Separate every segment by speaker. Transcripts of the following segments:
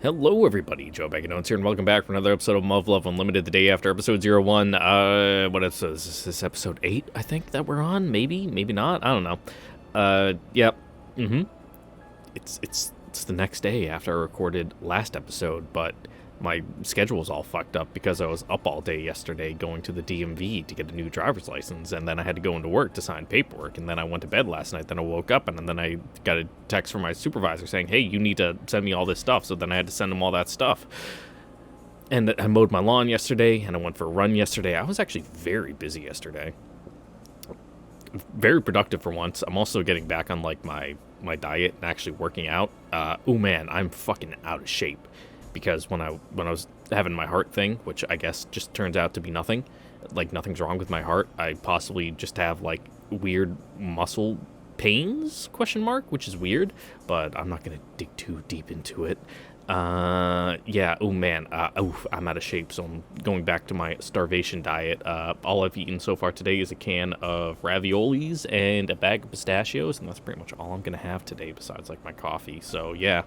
Speaker 1: Hello everybody, Joe Baganones here, and welcome back for another episode of MUV Love Unlimited, the day after episode 01. What episode is this? Episode 8, I think, that we're on? Maybe? Maybe not? I don't know. Yep. It's the next day after I recorded last episode, but my schedule was all fucked up because I was up all day yesterday going to the DMV to get a new driver's license, and then I had to go into work to sign paperwork, and then I went to bed last night, then I woke up, and then I got a text from my supervisor saying, hey, you need to send me all this stuff, so then I had to send him all that stuff. And I mowed my lawn yesterday, and I went for a run yesterday. I was actually very busy yesterday. Very productive for once. I'm also getting back on, like, my diet and actually working out. Oh man, I'm fucking out of shape. Because when I was having my heart thing, which I guess just turns out to be nothing, like nothing's wrong with my heart, I possibly just have like weird muscle pains, question mark, which is weird, but I'm not gonna dig too deep into it. Yeah, oh man, I'm out of shape, so I'm going back to my starvation diet. All I've eaten so far today is a can of raviolis and a bag of pistachios, and that's pretty much all I'm gonna have today besides like my coffee. So yeah,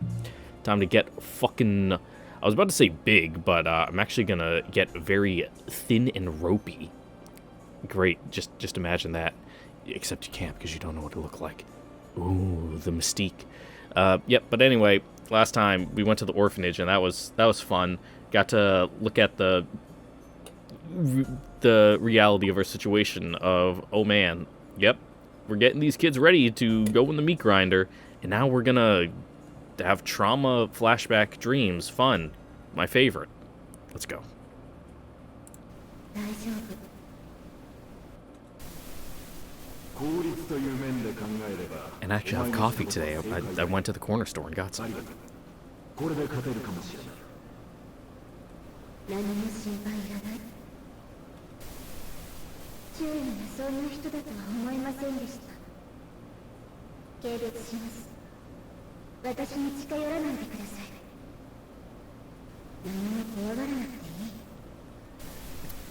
Speaker 1: time to get fucking, I was about to say big, but I'm actually gonna get very thin and ropey. Great, just imagine that. Except you can't because you don't know what it look like. Ooh, the mystique. Yep, but anyway, last time we went to the orphanage and that was fun. Got to look at the reality of our situation of, oh man, yep, we're getting these kids ready to go in the meat grinder, and now we're gonna have trauma flashback dreams. Fun. My favorite. Let's go. And actually I have coffee today. I went to the corner store and got some.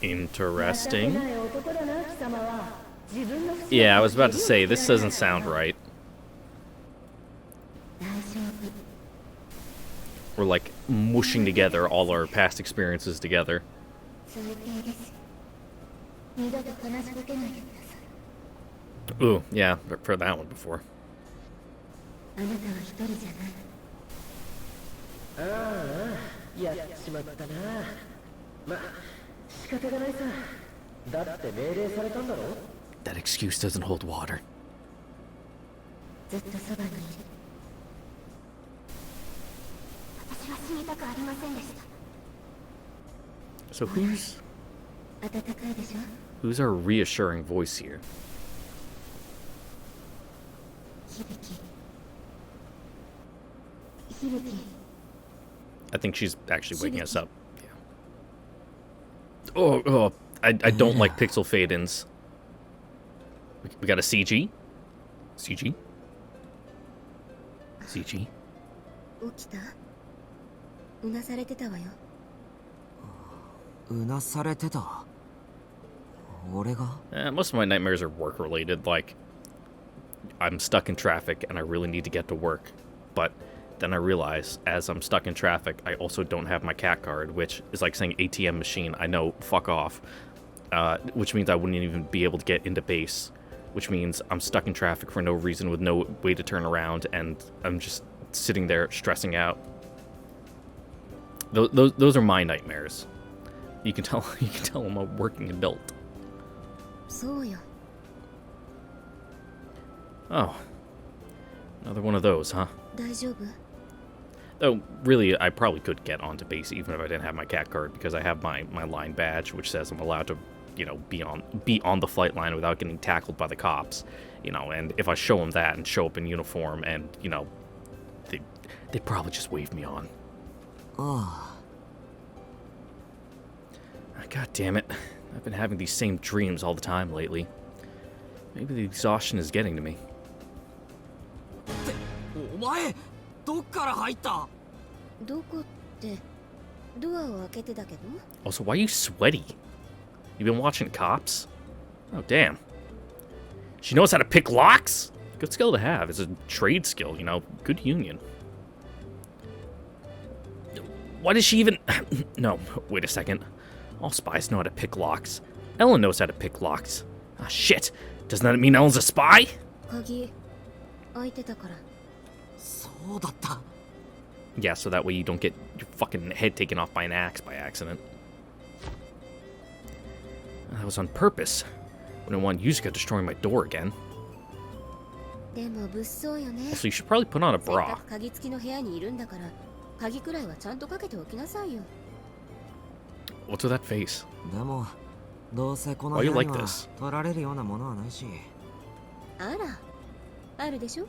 Speaker 1: Interesting. Yeah, I was about to say, this doesn't sound right. We're like mushing together all our past experiences together. Ooh, yeah, I've heard that one before. That excuse doesn't hold water. So who's our reassuring voice here? I think she's actually waking us up. Yeah. Oh, I don't like pixel fade-ins. We got a CG? CG? CG? Most of my nightmares are work-related, like, I'm stuck in traffic and I really need to get to work, but then I realize, as I'm stuck in traffic, I also don't have my cat card, which is like saying ATM machine. I know, fuck off. Which means I wouldn't even be able to get into base, which means I'm stuck in traffic for no reason with no way to turn around, and I'm just sitting there stressing out. Those are my nightmares. You can tell I'm a working adult. Oh. Another one of those, huh? Though, really, I probably could get onto base even if I didn't have my cat card, because I have my line badge, which says I'm allowed to, you know, be on the flight line without getting tackled by the cops, you know, and if I show them that and show up in uniform and, you know, they'd probably just wave me on. Oh. God damn it. I've been having these same dreams all the time lately. Maybe the exhaustion is getting to me. Also, why are you sweaty? You been watching Cops? Oh, damn. She knows how to pick locks? Good skill to have. It's a trade skill, you know. Good union. Why does she even... No, wait a second. All spies know how to pick locks. Ellen knows how to pick locks. Ah, shit. Doesn't that mean Ellen's a spy?
Speaker 2: 鍵開いてたから。
Speaker 3: そうだった。
Speaker 1: Yeah, so that way you don't get your fucking head taken off by an axe by accident. That was on purpose. Wouldn't want Yuzuka destroying my door again.
Speaker 2: でも物騒よね。
Speaker 1: Also, you should probably put on a
Speaker 2: せっか
Speaker 1: bra.
Speaker 2: く鍵付きの部屋にいるんだから、鍵くらいはちゃんとかけておきなさいよ。
Speaker 1: What's with that face?
Speaker 3: でもどうせこの
Speaker 1: Why
Speaker 3: 部
Speaker 1: you
Speaker 3: 屋
Speaker 1: like
Speaker 3: には
Speaker 1: this?
Speaker 3: 取られるようなものはないし。
Speaker 2: あら、あるでしょ。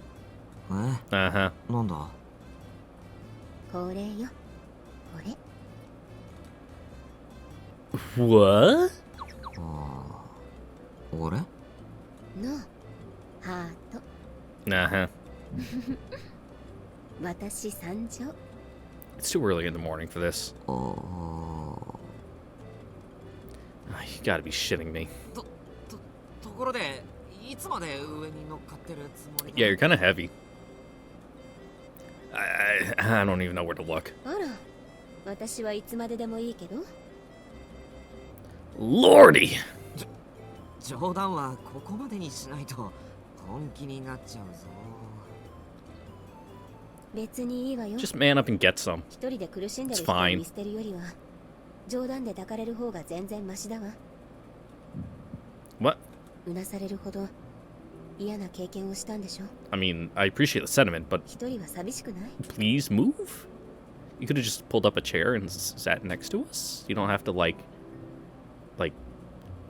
Speaker 3: え、
Speaker 1: Uh-huh.
Speaker 3: なんだ。
Speaker 2: これよ、これ。
Speaker 1: What?
Speaker 3: ああ、俺？
Speaker 2: のハート。
Speaker 1: Uh-huh.
Speaker 2: 私参上。
Speaker 1: It's too early in the morning for this.
Speaker 3: ああ。
Speaker 1: Oh, you gotta be shitting me.
Speaker 3: ところでいつまで上に乗っかってるつもりだ。
Speaker 1: Yeah, you're kind of heavy. I don't even know where to look.
Speaker 2: あら、私はいつまででもいいけど。
Speaker 1: Lordy!
Speaker 3: 冗談はここまでにしないと本気になっちゃうぞ。
Speaker 2: 別にいいわよ。
Speaker 1: Just man up and get some.
Speaker 2: 一人で苦しんでる
Speaker 1: It's
Speaker 2: 人を
Speaker 1: fine.
Speaker 2: 見捨てるよりは、冗談で抱かれる方が全然マシだわ。
Speaker 1: What?
Speaker 2: うなされるほど嫌な経験をしたんでしょ。
Speaker 1: I mean, I appreciate the sentiment, but
Speaker 2: 一人は寂しくない？
Speaker 1: please move? You could have just pulled up a chair and sat next to us. You don't have to, like,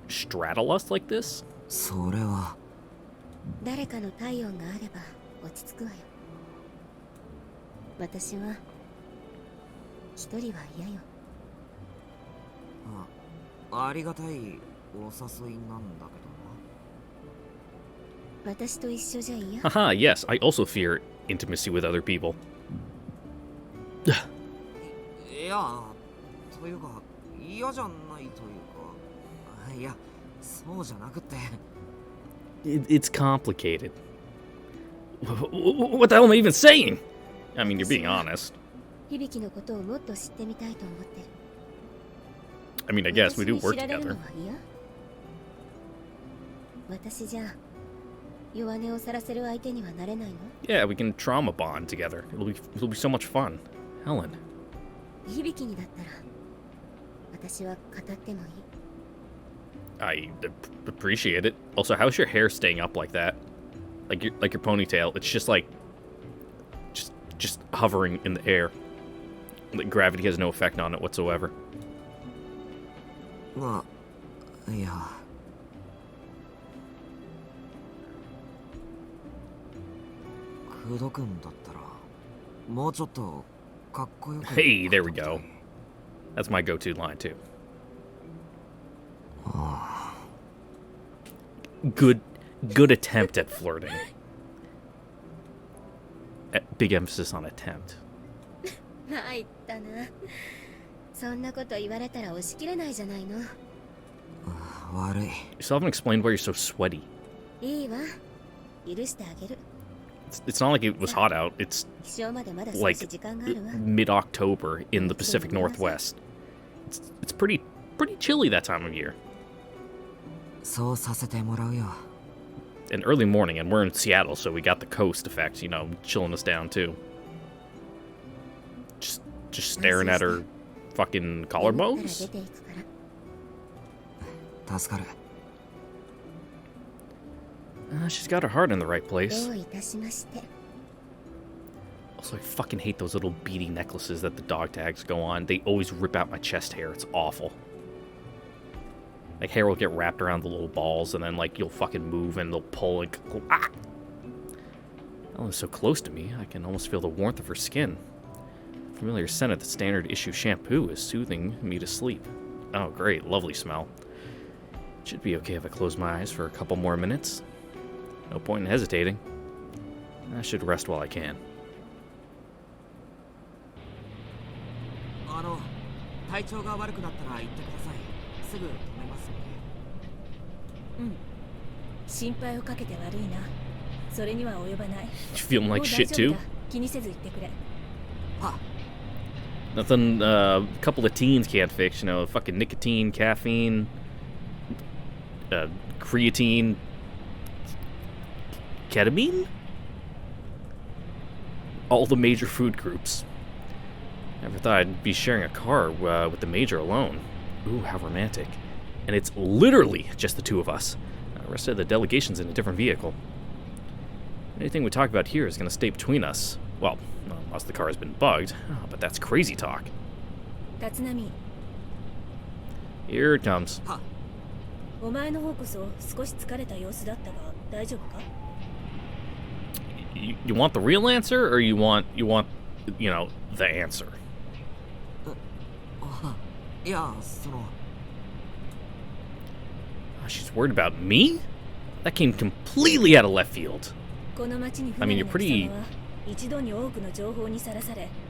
Speaker 1: straddle us like this.
Speaker 3: それは。
Speaker 2: 誰かの体温があれば落ち着くわよ。私は一人は嫌よ。
Speaker 3: ありがたいお誘いなんだけどな。
Speaker 2: 私と一緒じゃ嫌。
Speaker 1: Haha, yes, I also fear intimacy with other people.
Speaker 3: いや、というか嫌じゃないというか、いや、そうじゃなくて。
Speaker 1: It's complicated. What the hell am I even saying? I mean, you're being honest.
Speaker 2: 響のことをもっと知ってみたいと思ってる。
Speaker 1: I mean, I guess we do
Speaker 2: 私に
Speaker 1: work
Speaker 2: 知られる
Speaker 1: together.
Speaker 2: のは嫌？私じゃ弱音をさらせる相手にはなれないの？
Speaker 1: Yeah, we can trauma bond together. It'll be so much fun. Helen.
Speaker 2: 響にだったら私は語ってもいい。
Speaker 1: I appreciate it. Also, how's your hair staying up like that? Like your ponytail. It's just like just hovering in the air. Like gravity has no effect on it whatsoever.
Speaker 3: まあ、いや。クド君だったらもうちょっとかっこよく。
Speaker 1: Hey, there we go. That's my go-to line too. Good attempt at flirting. Big emphasis on attempt.
Speaker 2: 参ったな。そんなこと言われたら押し切れないじゃないの。
Speaker 3: 悪い。
Speaker 1: You still haven't explained why you're so sweaty.
Speaker 2: いいわ。許してあげる。
Speaker 1: It's not like it was hot out. It's
Speaker 2: 起床までまだ少
Speaker 1: like
Speaker 2: し時間があるわ。
Speaker 1: mid-October in the Pacific Northwest. It's pretty chilly that time of year.
Speaker 3: そうさせてもらうよ。
Speaker 1: An early morning, and we're in Seattle, so we got the coast effect, chilling us down too. Just staring at her fucking
Speaker 2: から
Speaker 1: collarbones?
Speaker 2: 出ていくから
Speaker 3: 助かる。
Speaker 1: She's got her heart in the right place.
Speaker 2: どういたしまして。
Speaker 1: Also, I fucking hate those little beady necklaces that the dog tags go on. They always rip out my chest hair. It's awful. Like, hair will get wrapped around the little balls, and then, like, you'll fucking move, and they'll pull, and go, ah! Ellen's so close to me, I can almost feel the warmth of her skin. Familiar scent of the standard issue shampoo is soothing me to sleep. Oh, great. Lovely smell. Should be okay if I close my eyes for a couple more minutes. No point in hesitating. I should rest while I can.
Speaker 3: 体調が悪くなったら言ってください。すぐ止めますので。
Speaker 2: うん。心配をかけて悪いな。それには及ばない。
Speaker 1: You feeling like shit too?
Speaker 2: 気にせず言ってくれ。
Speaker 3: は。
Speaker 1: Nothing a couple of teens can't fix, you know, fucking nicotine, caffeine, creatine, ketamine? All the major food groups. Never thought I'd be sharing a car with the Major alone. Ooh, how romantic. And it's literally just the two of us. The rest of the delegation's in a different vehicle. Anything we talk about here is going to stay between us. Well, unless the car has been bugged. Oh, but that's crazy talk. Here it comes. You want the real answer, or you want, you know, the answer? Oh, she's worried about me? That came completely out of left field. I mean, you're pretty...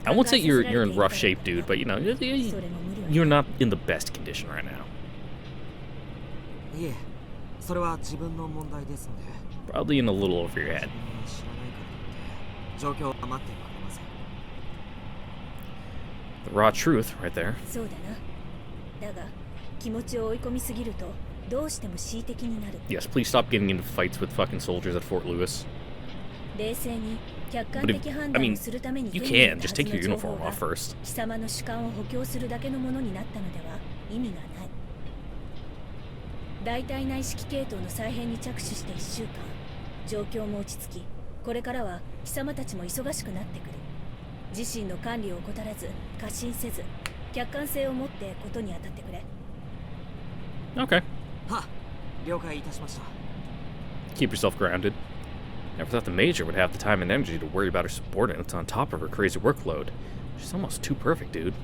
Speaker 1: I won't say you're in rough shape, dude, but you know, you're not in the best condition right now. Probably in a little over your head. The raw truth right there. Yes, please stop getting into fights with fucking soldiers at Fort Lewis. But if, I mean, you can. Just take your uniform off first. Okay. Keep yourself grounded. Never thought the Major would have the time and energy to worry about her subordinates on top of her crazy workload. She's almost too perfect, dude.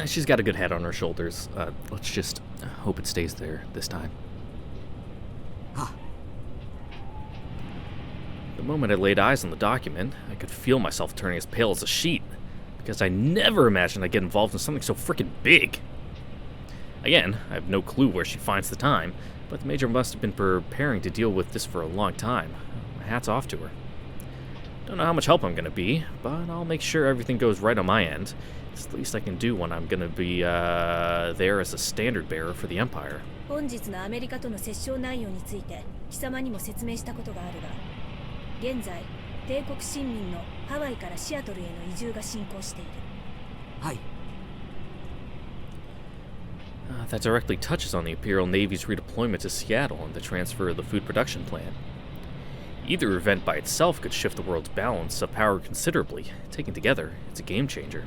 Speaker 1: She's got a good head on her shoulders. Let's just hope it stays there this time. The moment I laid eyes on the document, I could feel myself turning as pale as a sheet, because I never imagined I'd get involved in something so freaking big. Again, I have no clue where she finds the time, but the Major must have been preparing to deal with this for a long time. My hat's off to her. Don't know how much help I'm going to be, but I'll make sure everything goes right on my end. It's the least I can do when I'm going to be there as a standard bearer for the Empire. That directly touches on the Imperial Navy's redeployment to Seattle and the transfer of the food production plant. Either event by itself could shift the world's balance of power considerably. Taken together, it's a game changer.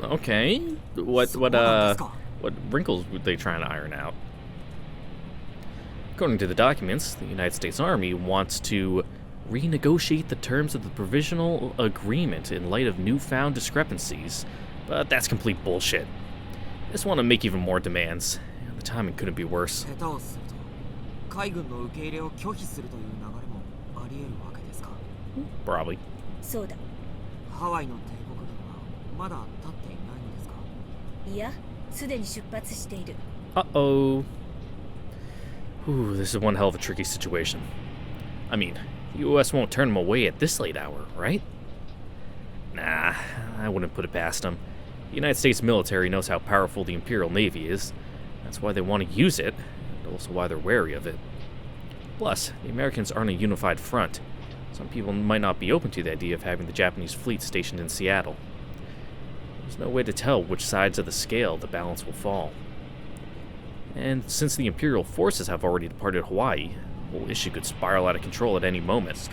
Speaker 1: Okay. What wrinkles were they trying to iron out? According to the documents, the United States Army wants to renegotiate the terms of the provisional agreement in light of newfound discrepancies, but that's complete bullshit. They just want to make even more demands. The timing couldn't be worse. Probably. Uh-oh. Ooh, this is one hell of a tricky situation. I mean, the U.S. won't turn them away at this late hour, right? Nah, I wouldn't put it past them. The United States military knows how powerful the Imperial Navy is. That's why they want to use it, and also why they're wary of it. Plus, the Americans aren't a unified front. Some people might not be open to the idea of having the Japanese fleet stationed in Seattle. There's no way to tell which sides of the scale the balance will fall. And since the Imperial forces have already departed Hawaii, the whole issue could spiral out of control at any moment.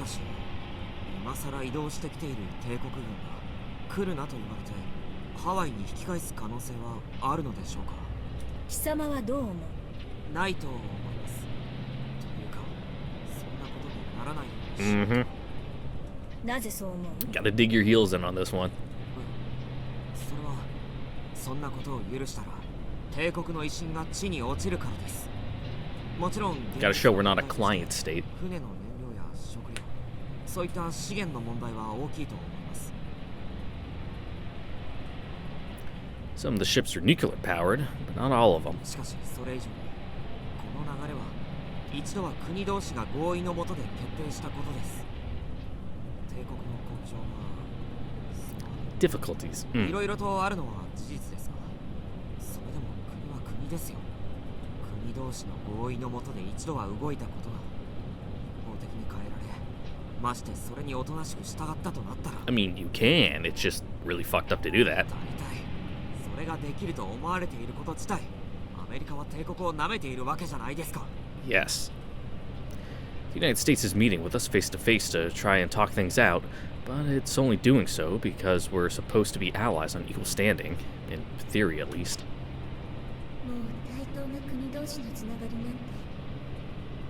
Speaker 1: Gotta dig your heels in on this one. Gotta show we're not a client state. Some of the ships are nuclear powered, but not all of them.
Speaker 3: しかしそれ以上にこの流れは一度は国同士が合意のもとで決定したことです。帝国の国境は
Speaker 1: Difficulties.
Speaker 3: いろいろとあるのは事実ですが、それでも国は国ですよ。国同士の合意のもとで一度は動いたことが一方的に変えられ、ましてそれにおとなしく従ったとなったら、
Speaker 1: I mean, you can. It's just really fucked up to do that.
Speaker 3: 大体それができると思われていること自体、アメリカは帝国を舐めているわけじゃないですか。
Speaker 1: Yes. The United States is meeting with us face to face to try and talk things out, but it's only doing so because we're supposed to be allies on equal standing, in theory at least.
Speaker 2: もう対等な国同士のつながりなんて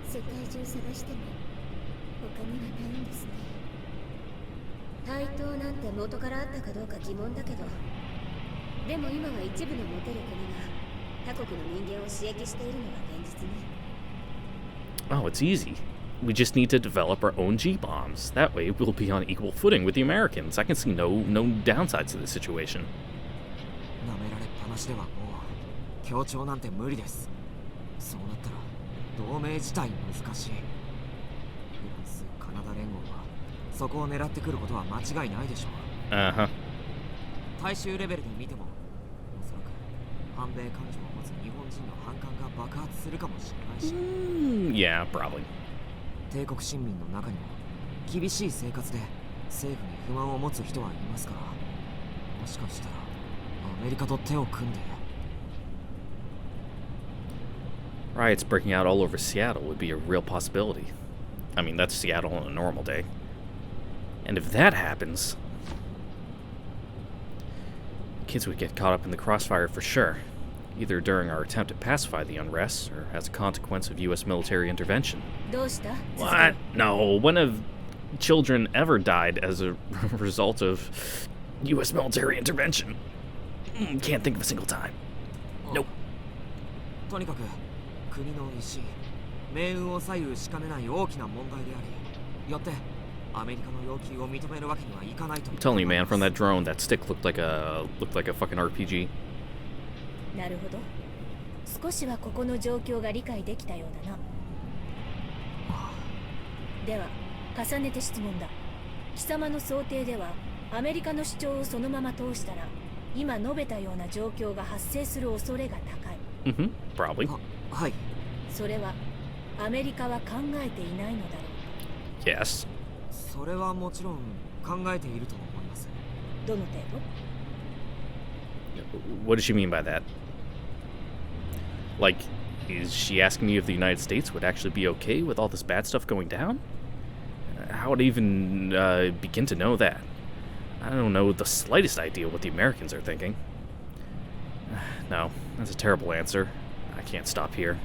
Speaker 2: 世界中探しても他にはないんですね。対等なんて元からあったかどうか疑問だけど、でも今は一部の持てる国が他国の人間を刺激しているのが現実ね。
Speaker 1: Oh, it's easy. We just need to develop our own G-bombs. That way, we'll be on equal footing with the Americans. I can see no downsides to this situation.
Speaker 3: 舐められっぱなしではもう協調なんて無理です。そうなったら同盟自体難しい。フランス、カナダ連合はそこを狙ってくることは間違いないでしょう。
Speaker 1: Uh-huh.
Speaker 3: 大衆レベルで見ても、おそらく反米感情を持つ日本人の反感が爆発するかもしれないし、
Speaker 1: Yeah, probably.
Speaker 3: 帝国市民の中にも厳しい生活で政府に不満を持つ人はいますから、もしかしたらアメリカと手を組んで。
Speaker 1: Riots breaking out all over Seattle would be a real possibility. I mean, that's Seattle on a normal day. And if that happens, kids would get caught up in the crossfire for sure, either during our attempt to pacify the unrest or as a consequence of U.S. military intervention.
Speaker 2: どうした？
Speaker 1: What? No, when have children ever died as a result of U.S. military intervention? Can't think of a single time. Nope.
Speaker 3: とにかく国の意思、命運を左右しかねない大きな問題であり、よってアメリカの要求を認めるわけにはいかないと。
Speaker 1: I'm telling you, man, from that drone, that stick looked like a fucking RPG.
Speaker 2: なるほど。少しはここの状況が理解できたようだな。では重ねて質問だ。貴様の想定ではアメリカの主張をそのまま通したら今述べたような状況が発生する恐れが高い。
Speaker 1: Probably.
Speaker 3: はい。
Speaker 2: それはアメリカは考えていないのだろう。
Speaker 1: Yes.
Speaker 3: それはもちろん考えていると思います。
Speaker 2: どの程度？
Speaker 1: What does she mean by that? Like, is she asking me if the United States would actually be okay with all this bad stuff going down? How would I even begin to know that? I don't know the slightest idea what the Americans are thinking. No, that's a terrible answer. I can't stop here.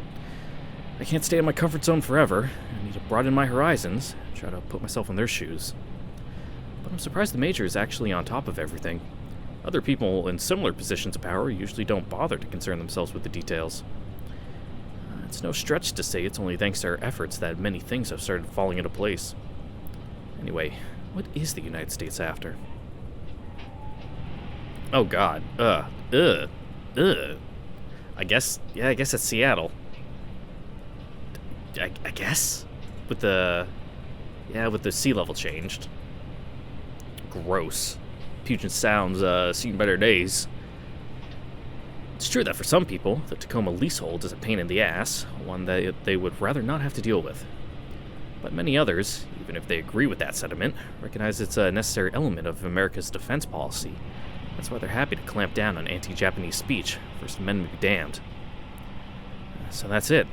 Speaker 1: I can't stay in my comfort zone forever. I need to broaden my horizons, try to put myself in their shoes. But I'm surprised the Major is actually on top of everything. Other people in similar positions of power usually don't bother to concern themselves with the details. It's no stretch to say it's only thanks to our efforts that many things have started falling into place. Anyway, what is the United States after? Oh god. I guess it's Seattle. I guess? With the sea level changed. Gross. Puget Sound's seen better days. It's true that for some people, the Tacoma leasehold is a pain in the ass, one that they would rather not have to deal with. But many others, even if they agree with that sentiment, recognize it's a necessary element of America's defense policy. That's why they're happy to clamp down on anti-Japanese speech, First Amendment be damned. So that's it.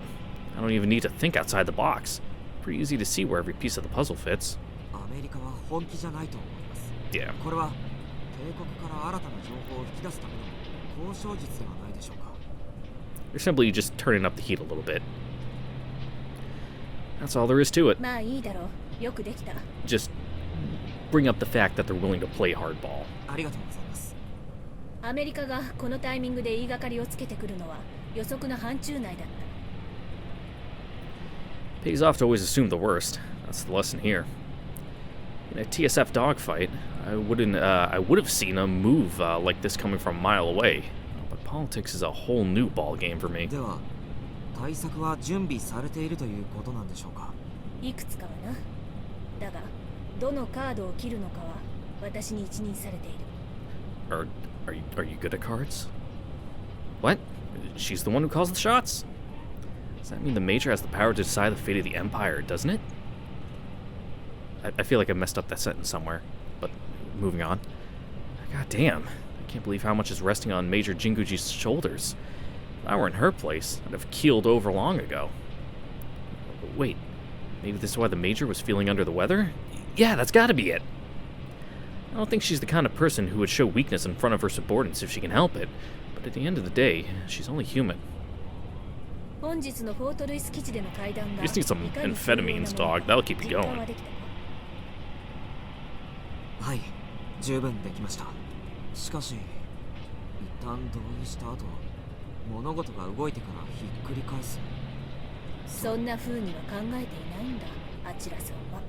Speaker 1: I don't even need to think outside the box. Pretty easy to see where every piece of the puzzle fits.
Speaker 3: アメリカは本気じゃないと思います。
Speaker 1: Yeah.
Speaker 3: これは帝国から新たな情報を引き出すための交渉術ではないでしょうか。
Speaker 1: They're simply just turning up the heat a little bit. That's all there is to it.
Speaker 2: まあいいだろう。よくできた。
Speaker 1: Just bring up the fact that they're willing to play hardball.
Speaker 3: ありがとうございます。
Speaker 2: アメリカがこのタイミングで言いがかりをつけてくるのは予測の範疇内だった。
Speaker 1: Pays off to always assume the worst. That's the lesson here. In a TSF dogfight, I would have seen a move like this coming from a mile away. Politics is a whole new ball game for me.
Speaker 3: では対策は準備されているということなんでしょうか。
Speaker 2: いくつかはな。だがどのカードを切るのかは私に一任されている。
Speaker 1: Are you good at cards? What? She's the one who calls the shots? Does that mean the Major has the power to decide the fate of the Empire, doesn't it? I feel like I messed up that sentence somewhere, but moving on. God damn, I can't believe how much is resting on Major Jinguji's shoulders. If I were in her place, I'd have keeled over long ago. Wait, maybe this is why the Major was feeling under the weather? Yeah, that's gotta be it. I don't think she's the kind of person who would show weakness in front of her subordinates if she can help it, but at the end of the day, she's only human.
Speaker 2: 本日のフォートルイス基地での会談が
Speaker 1: You just need some amphetamines, dog. That'll keep you going.
Speaker 3: はい、十分できました。しかし一旦同意した後、物事が動いてからひっくり返す。
Speaker 2: そんな風には考えていないんだ、あちらさんは。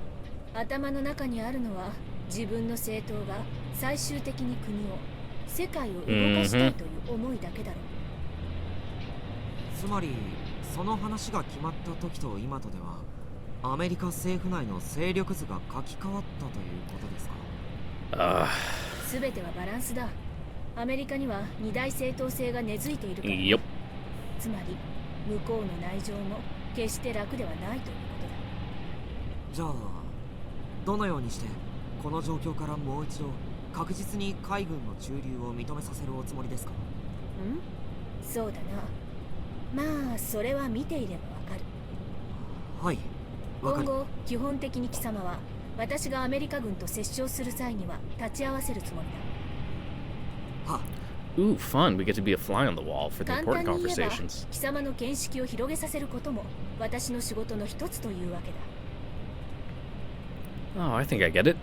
Speaker 2: 頭の中にあるのは自分の政党が最終的に国を、世界を動かしたいという思いだけだろう。
Speaker 3: つまりその話が決まった時と今とではアメリカ政府内の勢力図が書き換わったということですか。
Speaker 2: すべてはバランスだ。アメリカには二大政党制が根付いているから、
Speaker 1: Yep.
Speaker 2: つまり向こうの内情も決して楽ではないということだ。
Speaker 3: じゃあどのようにしてこの状況からもう一度確実に海軍の駐留を認めさせるおつもりですか。
Speaker 2: そうだな。まあそれは見ていればわかる。
Speaker 3: はい、
Speaker 2: 今後基本的に貴様は私がアメリカ軍と接触する際には立ち会わせるつもりだ。
Speaker 3: は
Speaker 1: Ooh, fun. We get to be a fly on the wall for the
Speaker 2: 簡
Speaker 1: important
Speaker 2: 単に言えば
Speaker 1: conversations.
Speaker 2: 貴様の見識を広げさせることも私の仕事の一つというわけだ。
Speaker 1: Oh, I think I get it.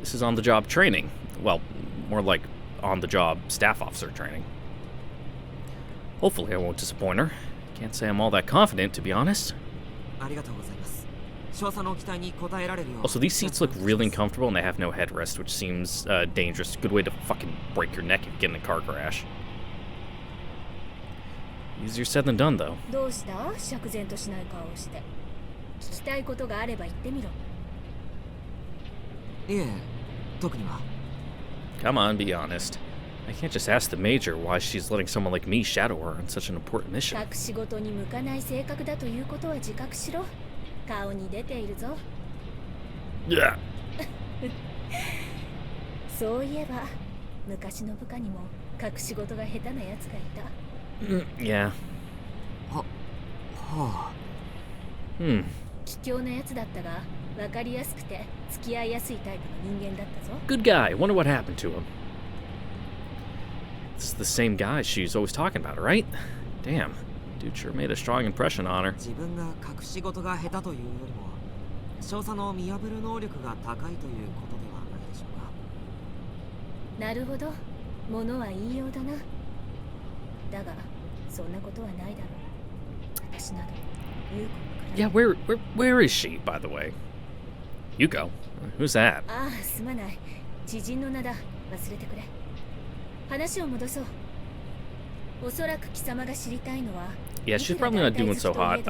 Speaker 1: This is on the job training. Well, more like on the job staff officer training. Hopefully, I won't disappoint her. Can't say I'm all that confident, to be honest.
Speaker 3: ありがとうございます。少佐の期待に応えられるよう。
Speaker 1: Also, these seats look really uncomfortable and they have no headrest, which seems dangerous. Good way to fucking break your neck if you get in a car crash. Easier said than done, though.
Speaker 2: どうした？釈然としない顔をして。聞きたいことがあれば言ってみろ。
Speaker 3: いえ、特には。
Speaker 1: Come on, be honest. I can't just ask the Major why she's letting someone like me shadow her on such an important mission.
Speaker 2: 隠し事に向かない性格だということは自覚しろ。顔に出ているぞ。
Speaker 1: Yeah.
Speaker 2: そういえば昔の部下にも隠し事が下手なやつがいた。
Speaker 1: Yeah.
Speaker 3: はあ。
Speaker 1: Hmm.
Speaker 2: 卑怯なやつだったが分かりやすくて付き合いやすいタイプの人間だったぞ。
Speaker 1: Good guy. Wonder what happened to him. This is the same guy she's always talking about, right? Damn. Dude sure made a strong impression on her.
Speaker 3: 自分が隠し事が下手というよりも少佐の見破る能力が高いということではないでしょうか。
Speaker 2: なるほど。物は言いようだな。だがそんなことはないだろう。私など優子から。
Speaker 1: Yeah, where is she, by the way? Yuko. Who's that?
Speaker 2: ああ、すまない。知人の名だ。忘れてくれ。話を戻そう。おそらく貴様が知りたいのは。
Speaker 1: Yeah, she's probably not doing so hot.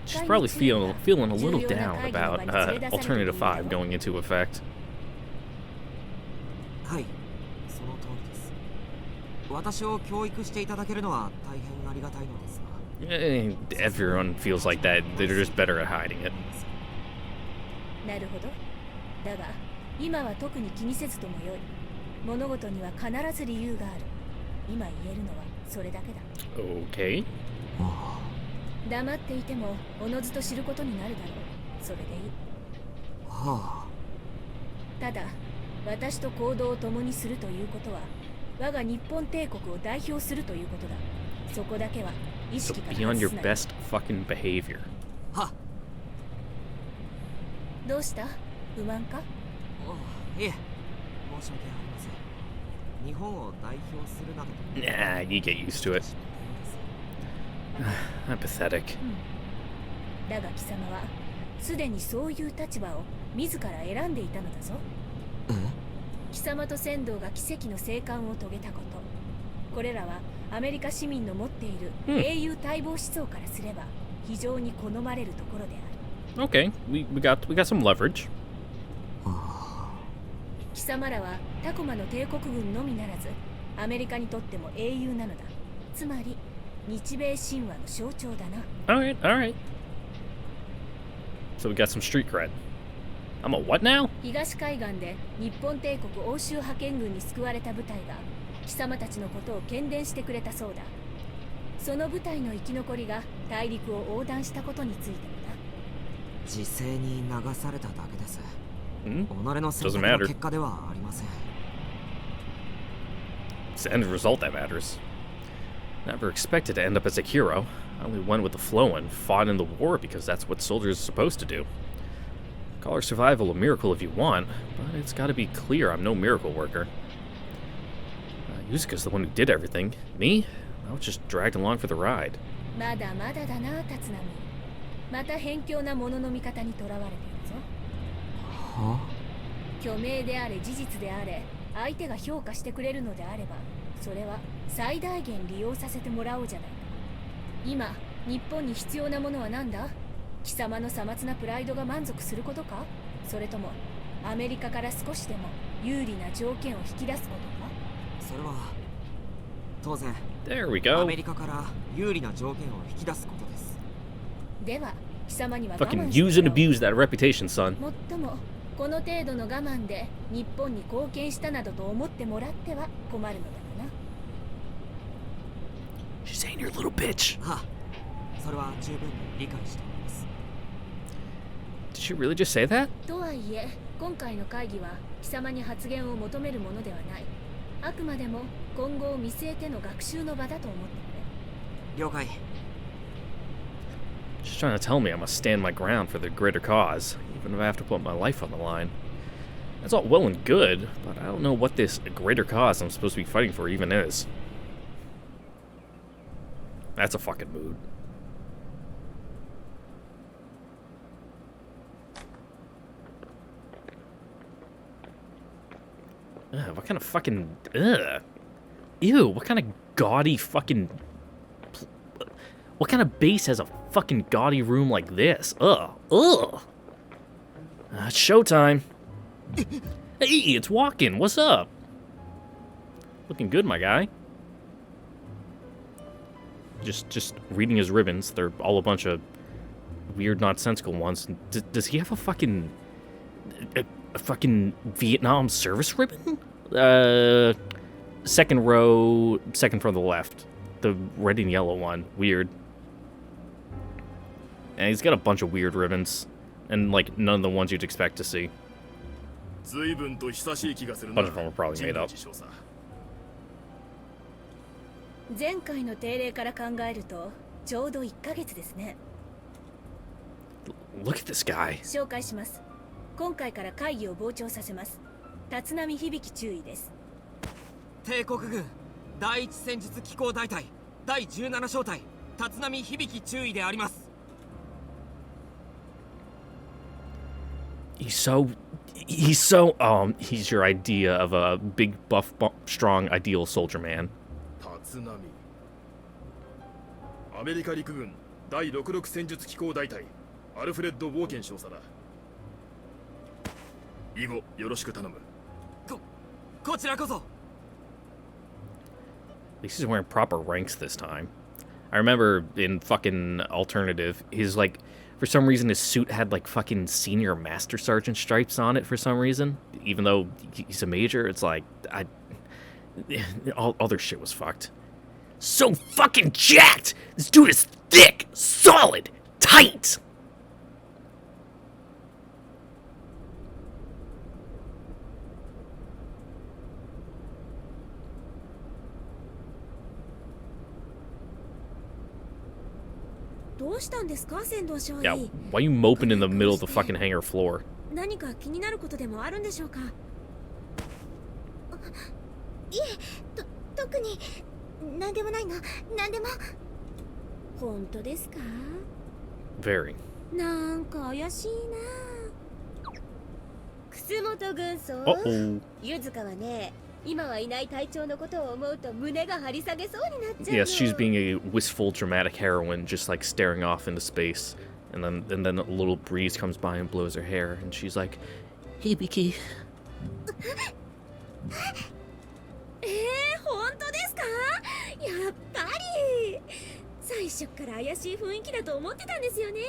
Speaker 1: She's probably feeling a little down about Alternative 5 going into effect.
Speaker 3: はい、その通りです。私を教育していただけるのは大変ありがたいのですが。
Speaker 1: Everyone feels like that. They're just better at hiding it.
Speaker 2: なるほど。だが今は特に気にせずともよい。物事には必ず理由がある。今言えるのはそれだけだ。
Speaker 1: Okay.
Speaker 2: 黙っていてもおのずと知ることになるだろう。それでいい。
Speaker 3: はあ。
Speaker 2: ただ私と行動を共にするということは我が日本帝国を代表するということだ。そこだけは意
Speaker 1: So
Speaker 2: 識から
Speaker 1: be on
Speaker 2: 外
Speaker 1: your
Speaker 2: すなよ。
Speaker 1: best fucking behavior.
Speaker 3: は
Speaker 2: どうした？不満か？
Speaker 3: いえ、申し訳ありません。日本を代表するなどと。
Speaker 1: Nah, you get used to it. I'm pathetic.
Speaker 2: だが貴様はすでにそういう立場を自ら選んでいたのだぞ。貴様と仙道が奇跡の生還を遂げたこと、これらはアメリカ市民の持っている英雄待望思想からすれば非常に好まれるところである。
Speaker 1: Okay, we got some leverage.
Speaker 2: 貴様らはタコマの帝国軍のみならずアメリカにとっても英雄なのだ。つまり日米神話の象徴だな。
Speaker 1: All right. So we got some street cred. I'm a what now?
Speaker 2: 東海岸で日本帝国欧州派遣軍に救われた部隊が貴様たちのことを喧伝してくれたそうだ。その部隊の生き残りが大陸を横断したことについてもな。
Speaker 3: 時勢に流されただけです。
Speaker 1: Hmm?
Speaker 3: 己の選
Speaker 1: Doesn't
Speaker 3: 択
Speaker 1: matter.
Speaker 3: の結果ではありません。
Speaker 1: It's the end result that matters. Never expected to end up as a hero. I only went with the flow and fought in the war because that's what soldiers are supposed to do. Call our survival a miracle if you want, but it's gotta be clear I'm no miracle worker. Yuzuka's the one who did everything. Me? I was just dragged along for the ride.
Speaker 2: まだまだだな、立浪。また偏境なものの見方にとらわれているぞ。
Speaker 3: は？
Speaker 2: 虚名であれ事実であれ、相手が評価してくれるのであれば、それは最大限利用させてもらおうじゃないか。今、日本に必要なものは何だ？貴様のさまつなプライドが満足することか？それともアメリカから少しでも有利な条件を引き出すことか？
Speaker 3: それは当然
Speaker 1: There we
Speaker 3: ア
Speaker 1: go.
Speaker 3: メリカから有利な条件を引き出すことです。
Speaker 2: では、貴様には我
Speaker 1: Fucking
Speaker 2: 慢して
Speaker 1: use and
Speaker 2: もらおう。
Speaker 1: abuse that reputation, son.
Speaker 2: もっともこの程度の我慢で日本に貢献したなどと思ってもらっては困るのだがな。
Speaker 1: She's saying you're a little bitch.
Speaker 3: はあ、それは十分に理解しております。
Speaker 1: Did she really just say that?
Speaker 2: とはいえ、今回の会議は貴様に発言を求めるものではない。あくまでも今後を見据えての学習の場だと思ってくれ。
Speaker 3: 了解。
Speaker 1: She's trying to tell me I must stand my ground for the greater cause, even if I have to put my life on the line. That's all well and good, but I don't know what this greater cause I'm supposed to be fighting for even is. That's a fucking mood. Ugh, what kind of fucking... Ugh. Ew, what kind of gaudy fucking... What kind of base has a fucking gaudy room like this? Ugh. It's showtime. Hey, it's walking. What's up? Looking good, my guy. Just reading his ribbons. They're all a bunch of weird, nonsensical ones. Does he have a fucking... A fucking Vietnam service ribbon? Second row, second from the left. The red and yellow one. Weird. And he's got a bunch of weird ribbons. And, like, none of the ones you'd expect to see. A bunch of them are probably made up.
Speaker 2: 前回の定例から考えるとちょうど1ヶ月ですね。
Speaker 1: Look at this guy.
Speaker 2: 紹介します。今回から会議を傍聴させます。立浪響注意です。
Speaker 3: 帝国軍第一戦術機構大隊第17小隊立浪響注意であります。
Speaker 1: He's your idea of a big, buff, strong, ideal soldier man.
Speaker 4: 立浪アメリカ陸軍第66戦術機構大隊アルフレッド・ウォーケン少佐だ。以後よろしく頼む。
Speaker 3: こちらこそ。
Speaker 1: At least he's wearing proper ranks this time. I remember in fucking Alternative, his, like, for some reason his suit had, like, fucking senior master sergeant stripes on it for some reason. Even though he's a major, it's like, all their shit was fucked. So fucking jacked! This dude is thick, solid, tight! Yeah, why are you moping in the middle of the fucking hangar floor?
Speaker 2: 何か気になることでもあるんでしょうか。いえ、特に何でもないの。何でも。本当ですか？
Speaker 1: Very.
Speaker 2: なんか怪しいな。楠本軍曹。
Speaker 1: Uh-oh.
Speaker 2: ゆずかはね、今はいない隊長のことを思うと胸が張り下げそうになっちゃうの。
Speaker 1: Yes, she's being a wistful, dramatic heroine, just like staring off into space. And then a little breeze comes by and blows her hair, and she's like, "Hibiki."
Speaker 2: 本当ですか？やっぱり最初から怪しい雰囲気だと思ってたんですよね。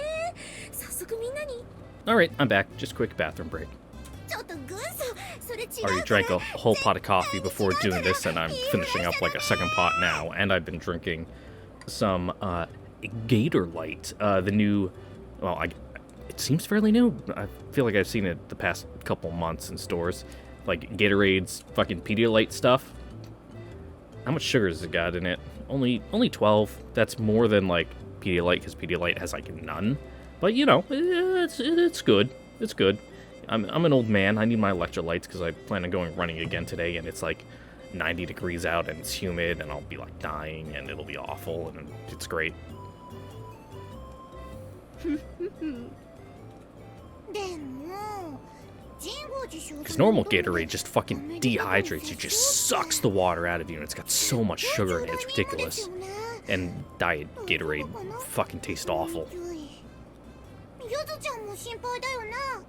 Speaker 2: 早速みんなに
Speaker 1: Alright, I'm back. Just quick bathroom break.
Speaker 2: ちょっと軍曹、それ違う
Speaker 1: Already drank a whole pot of coffee before doing this, and I'm finishing up like a second pot now. And I've been drinking some Gator Light, the new. Well, it seems fairly new. I feel like I've seen it the past couple months in stores, like Gatorade's fucking Pedialyte stuff. How much sugar has it got in it? Only 12. That's more than like Pedialyte, because Pedialyte has like none. But you know, it's good. It's good. I'm an old man. I need my electrolytes because I plan on going running again today, and it's like 90 degrees out and it's humid, and I'll be like dying, and it'll be awful, and it's great.
Speaker 2: でも
Speaker 1: Because normal Gatorade just fucking dehydrates you, just sucks the water out of you, and it's got so much sugar in it, it's ridiculous. And Diet Gatorade fucking tastes awful.
Speaker 2: ゆずちゃんも心配だよな。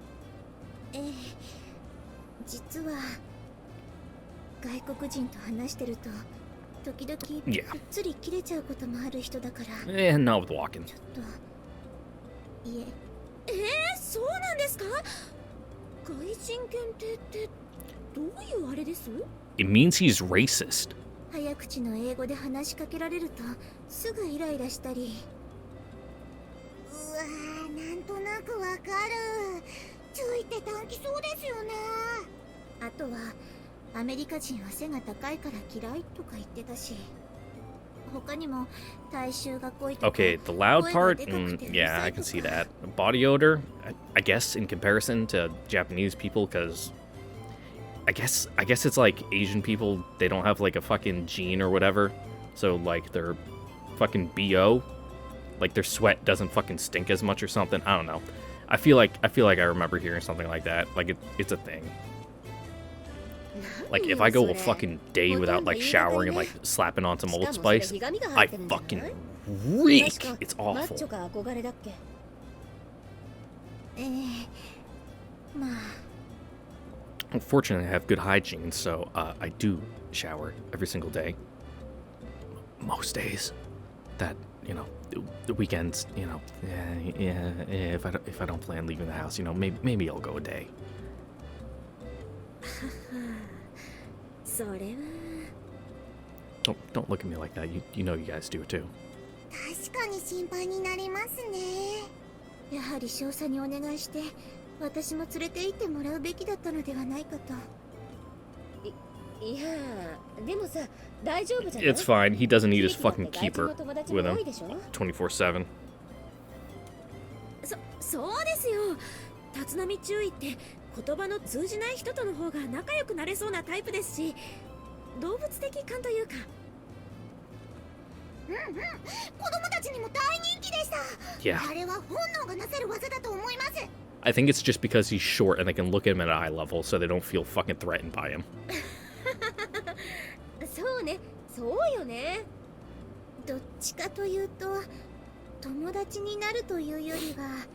Speaker 2: 実は外国人と話してると時々ぷっつり切れちゃうこともある人だから。
Speaker 1: And not with walking.
Speaker 2: ちょっといえ。そうなんですか？外人限定ってどういうあれです？
Speaker 1: It means he's racist.
Speaker 2: 早口の英語で話しかけられるとすぐイライラしたり。うわー、なんとなくわかる。注意って短期そうですよね。あとはアメリカ人は背が高いから嫌いとか言ってたし。他にも体臭が濃いとか。
Speaker 1: Okay, the loud part, yeah, I can see that. Body odor, I guess in comparison to Japanese people, because I guess it's like Asian people, they don't have like a fucking gene or whatever, so like their fucking BO, like their sweat doesn't fucking stink as much or something. I don't know. I feel like I remember hearing something like that. Like it's a thing. Like if I go a fucking day without like showering and like slapping on some Old Spice, I fucking reek. It's awful. Unfortunately, I have good hygiene, so I do shower every single day. Most days. That, you know, the weekends, you know, if I don't plan leaving the house, you know, maybe I'll go a day. Don't look at me like that. You know you guys do it too.
Speaker 2: 確かに心配になりますね。やはり少佐にお願いして私も連れて行ってもらうべきだったのではないかと。いや、でもさ、大丈夫じゃない？
Speaker 1: It's fine. He doesn't need his fucking keeper with him 24/7.
Speaker 2: そうですよ。立浪注意って言葉の通じない人との方が仲良くなれそうなタイプですし、動物的感というか。子供たちにも大人気でした。
Speaker 1: Yeah.
Speaker 2: あれは本能がなせる技だと思います。
Speaker 1: I think it's just because he's short and they can look at him at eye level, so they don't feel fucking threatened by him.
Speaker 2: そうね、そうよね。どっちかというと友達になるというよりは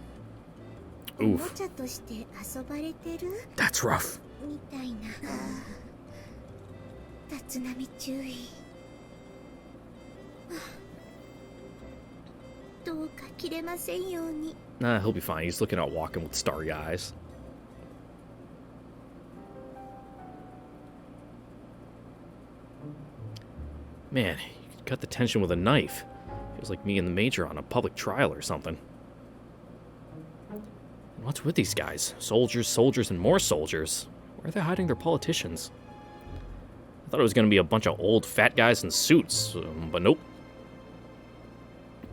Speaker 2: おもちゃとして遊ばれてる
Speaker 1: That's rough.
Speaker 2: みたいな。立浪注意。どうか切れませんように。
Speaker 1: Nah, he'll be fine. He's looking out walking with starry eyes. Man, you could cut the tension with a knife. Feels like me and the Major on a public trial or something. What's with these guys? Soldiers, and more soldiers. Where are they hiding their politicians? I thought it was going to be a bunch of old fat guys in suits, but nope.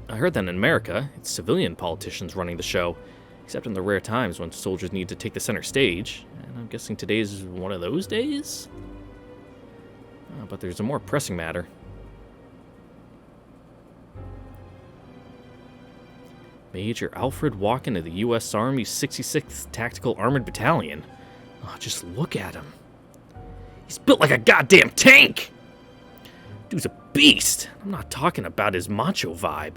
Speaker 1: I heard that in America, it's civilian politicians running the show, except in the rare times when soldiers need to take the center stage, and I'm guessing today's one of those days? But there's a more pressing matter. Major Alfred Walken of the U.S. Army's 66th Tactical Armored Battalion. Oh, just look at him. He's built like a goddamn tank! Dude's a beast. I'm not talking about his macho vibe.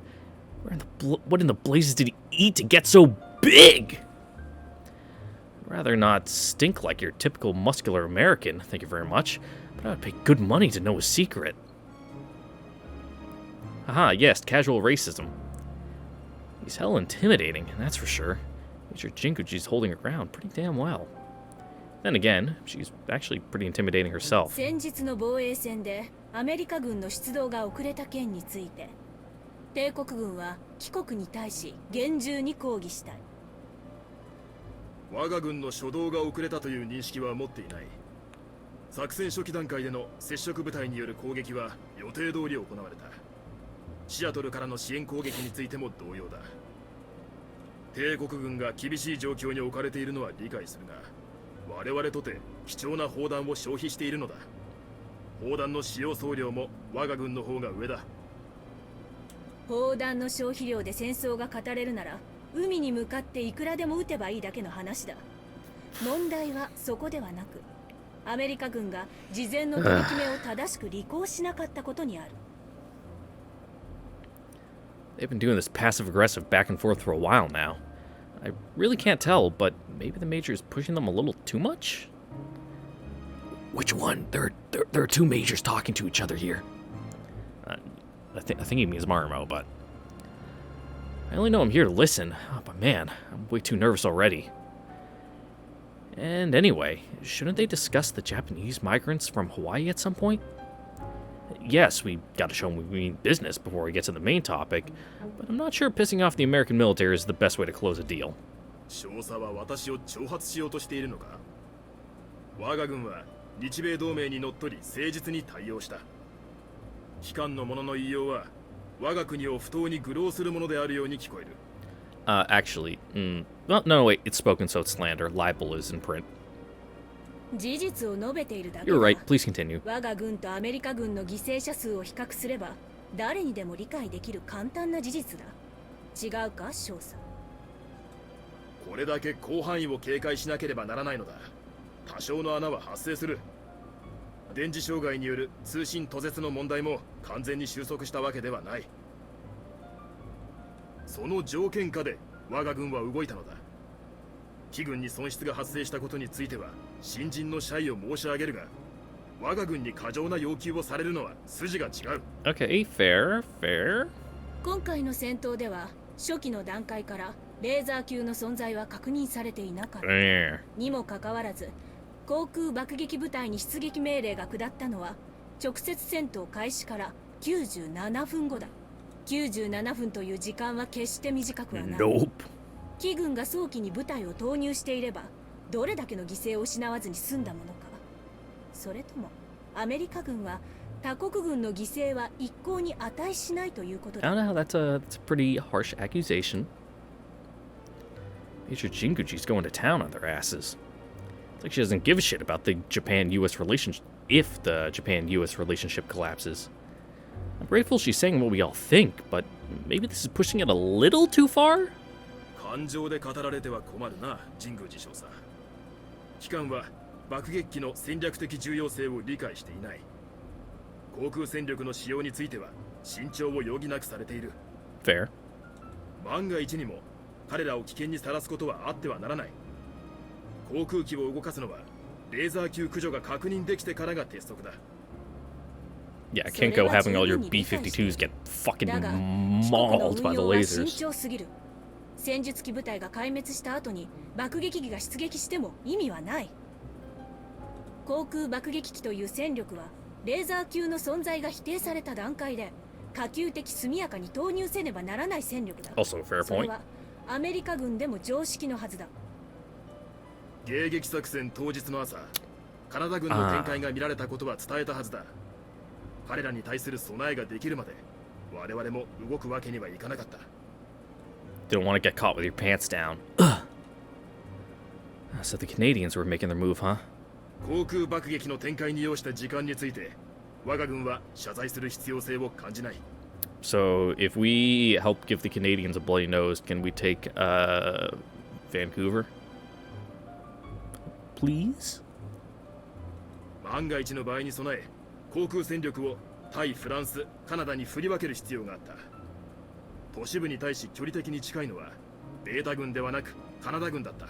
Speaker 1: What in the blazes did he eat to get so big? I'd rather not stink like your typical muscular American, thank you very much, but I would pay good money to know his secret. Aha, yes, casual racism. He's hell intimidating, that's for sure. Major Jinguji's holding her ground pretty damn well. Then again, she's actually pretty intimidating herself.
Speaker 2: 先日の防衛戦でアメリカ軍の出動が遅れた件について、帝国軍は帰国に対し厳重に抗議したい。
Speaker 4: 我が軍の初動が遅れたという認識は持っていない。作戦初期段階での接触部隊による攻撃は予定通り行われた。シアトルからの支援攻撃についても同様だ。帝国軍が厳しい状況に置かれているのは理解するが、我々とて貴重な砲弾を消費しているのだ。砲弾の使用総量も我が軍の方が上だ。
Speaker 2: 砲弾の消費量で戦争が語れるなら、海に向かっていくらでも撃てばいいだけの話だ。問題はそこではなく、アメリカ軍が事前の取り決めを正しく履行しなかったことにある。
Speaker 1: They've been doing this passive-aggressive back and forth for a while now. I really can't tell, but maybe the Major is pushing them a little too much? Which one? There are two Majors talking to each other here. I think he means Marimo, but... I only know I'm here to listen. Oh, but man, I'm way too nervous already. And anyway, shouldn't they discuss the Japanese migrants from Hawaii at some point? Yes, we gotta show them we mean business before we get to the main topic, but I'm not sure pissing off the American military is the best way to close a deal.
Speaker 4: 少佐は私を挑発しようとしているのか。我が軍は日米同盟にのっとり誠実に対応した。機関の者の言いようは我が国を不当に愚弄するものであるように聞こえる。
Speaker 1: Actually, well, no, wait, it's spoken, so it's slander. Libel is in print.
Speaker 2: 事実を述べているだけ
Speaker 1: You're
Speaker 2: だ。
Speaker 1: right, please continue.
Speaker 2: 我が軍とアメリカ軍の犠牲者数を比較すれば、誰にでも理解できる簡単な事実だ。違うか、少佐。
Speaker 4: これだけ広範囲を警戒しなければならないのだ。多少の穴は発生する。電磁障害による通信途絶の問題も完全に収束したわけではない。その条件下で我が軍は動いたのだ。機軍に損失が発生したことについては新人の謝意を申し上げるが、我が軍に過剰な要求をされるのは筋が違う。
Speaker 1: Okay, fair.
Speaker 2: 今回の戦闘では初期の段階からレーザー級の存在は確認されていなかった。にもかかわらず、航空爆撃部隊に出撃命令が下ったのは直接戦闘開始から97分後だ。97分という時間は決して短くはない。
Speaker 1: Nope.
Speaker 2: 機軍が早期に部隊を投入していれば、どれだけの犠牲を失わずに済んだものか。それともアメリカ軍は他国軍の犠牲は一向に値しないということだ。
Speaker 1: I don't know, that's a pretty harsh accusation. Major Jinguji's going to town on their asses. It's like she doesn't give a shit about the Japan-US relationship if the Japan-US relationship collapses. I'm grateful she's saying what we all think, but maybe this is pushing it a little too far?
Speaker 4: 感情で語られては困るな、神宮寺少佐。機関は爆撃機の戦略的重要性を理解していない。航空戦力の使用については慎重を余儀なくされている。
Speaker 1: Fair.
Speaker 4: 万が一にも彼らを危険にさらすことはあってはならない。航空機を動かすのはレーザー級駆除が確認できてからが鉄則だ。
Speaker 1: Yeah, I can't go having all your B-52s get fucking mauled by the lasers.
Speaker 2: 戦術機部隊が壊滅した後に爆撃機が出撃しても意味はない。航空爆撃機という戦力はレーザー級の存在が否定された段階で可及的速やかに投入せねばならない戦力だ。
Speaker 1: Also a fair
Speaker 2: それ
Speaker 1: point.
Speaker 2: はアメリカ軍でも常識のはずだ。
Speaker 4: 迎撃作戦当日の朝、カナダ軍の展開が見られたことは伝えたはずだ。彼らに対する備えができるまで我々も動くわけにはいかなかった。
Speaker 1: Didn't want to get caught with your pants down. So the Canadians were making their move, huh?
Speaker 4: 航空爆撃の展開に要した時間について我が軍は謝罪する必要性を感じない。
Speaker 1: So if we help give the Canadians a bloody nose, can we take Vancouver? Please?
Speaker 4: 万が一の場合に備え航空戦力を対フランスカナダに振り分ける必要があった。都市部に対し距離的に近いのはベータ軍ではなくカナダ軍だった。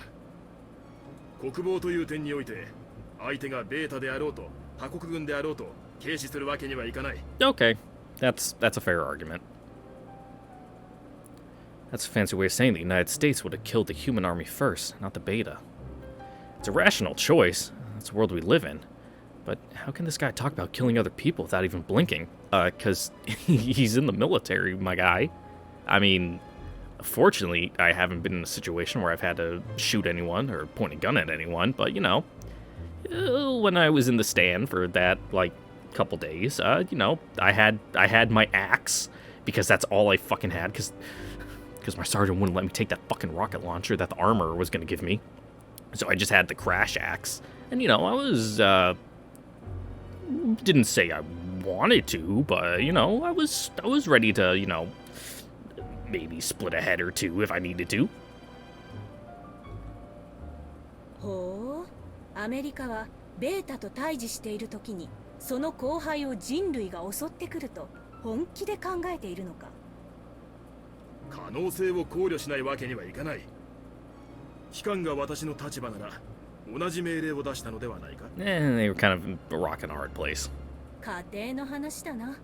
Speaker 4: 国防という点において相手がベータであろうと他国軍であろうと軽視するわけにはいかない。
Speaker 1: Okay, that's a fair argument. That's a fancy way of saying the United States would have killed the human army first, not the beta. It's a rational choice. That's the world we live in. But how can this guy talk about killing other people without even blinking? 'Cause he's in the military, my guy. I mean, fortunately, I haven't been in a situation where I've had to shoot anyone or point a gun at anyone, but, you know, when I was in the stand for that, like, couple days, you know, I had my axe, because that's all I fucking had, because my sergeant wouldn't let me take that fucking rocket launcher that the armorer was going to give me. So I just had the crash axe. And, you know, I was, didn't say I wanted to, but, you know, I was ready to, you know, maybe split a head or two if I needed to.
Speaker 2: ほう、アメリカはベータと対峙している時にその後輩を人類が襲ってくると本気で考えているのか。
Speaker 4: 可能性を考慮しないわけにはいかない。機関が私の立場なら同じ命令を出したのではないか。
Speaker 1: And they were kind of a rock and a hard place.
Speaker 2: 家庭の話だな。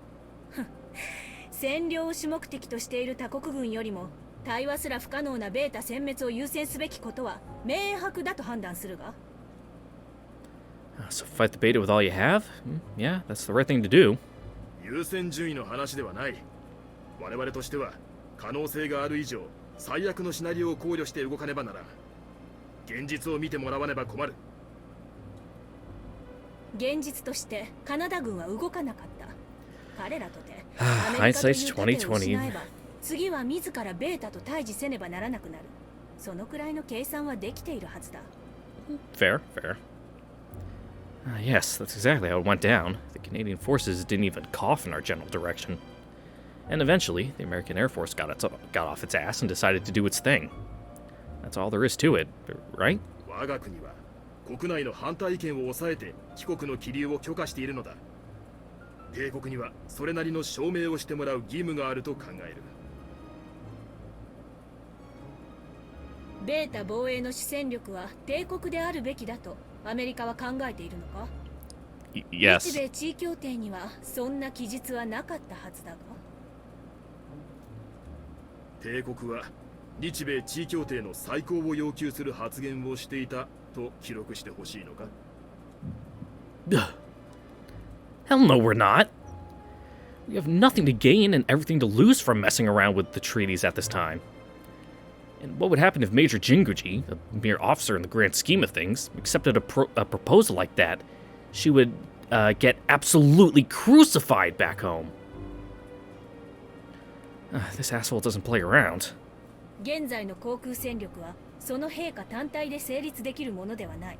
Speaker 2: 占領を主目的としている他国軍よりも対話すら不可能なベータ殲滅を優先すべきことは明白だと判断するが。
Speaker 1: So fight the beta with all you have? Yeah, that's the right thing to do.
Speaker 4: 優先順位の話ではない。我々としては可能性がある以上最悪のシナリオを考慮して動かねばならん。現実を見てもらわねば困る。
Speaker 2: 現実としてカナダ軍は動かなかった。彼らとて
Speaker 1: アメリカという盾を失えば
Speaker 2: 次は自らベータと対峙せねばならなくなる。そのくらいの計算はできているはずだ。
Speaker 1: Fair, fair. Yes, that's exactly how it went down. The Canadian forces didn't even cough in our general direction. And eventually, the American Air Force got off its ass and decided to do its thing. That's all there is to it, right?
Speaker 4: 我が国は国内の反対意見を抑えて帰国の気流を許可しているのだ。帝国にはそれなりの証明をしてもらう義務があると考える。
Speaker 2: ベータ防衛の主戦力は帝国であるべきだとアメリカは考えているのか？
Speaker 1: Yes.
Speaker 2: 日米地位協定にはそんな記述はなかったはずだが。
Speaker 4: 帝国は日米地位協定の再考を要求する発言をしていたと記録してほしいのか？
Speaker 1: Hell no, we're not. We have nothing to gain and everything to lose from messing around with the treaties at this time. And what would happen if Major Jinguji, a mere officer in the grand scheme of things, accepted a proposal like that? She would get absolutely crucified back home. This asshole doesn't play around.
Speaker 2: 現在の航空戦力はその陛下単体で成立できるものではない。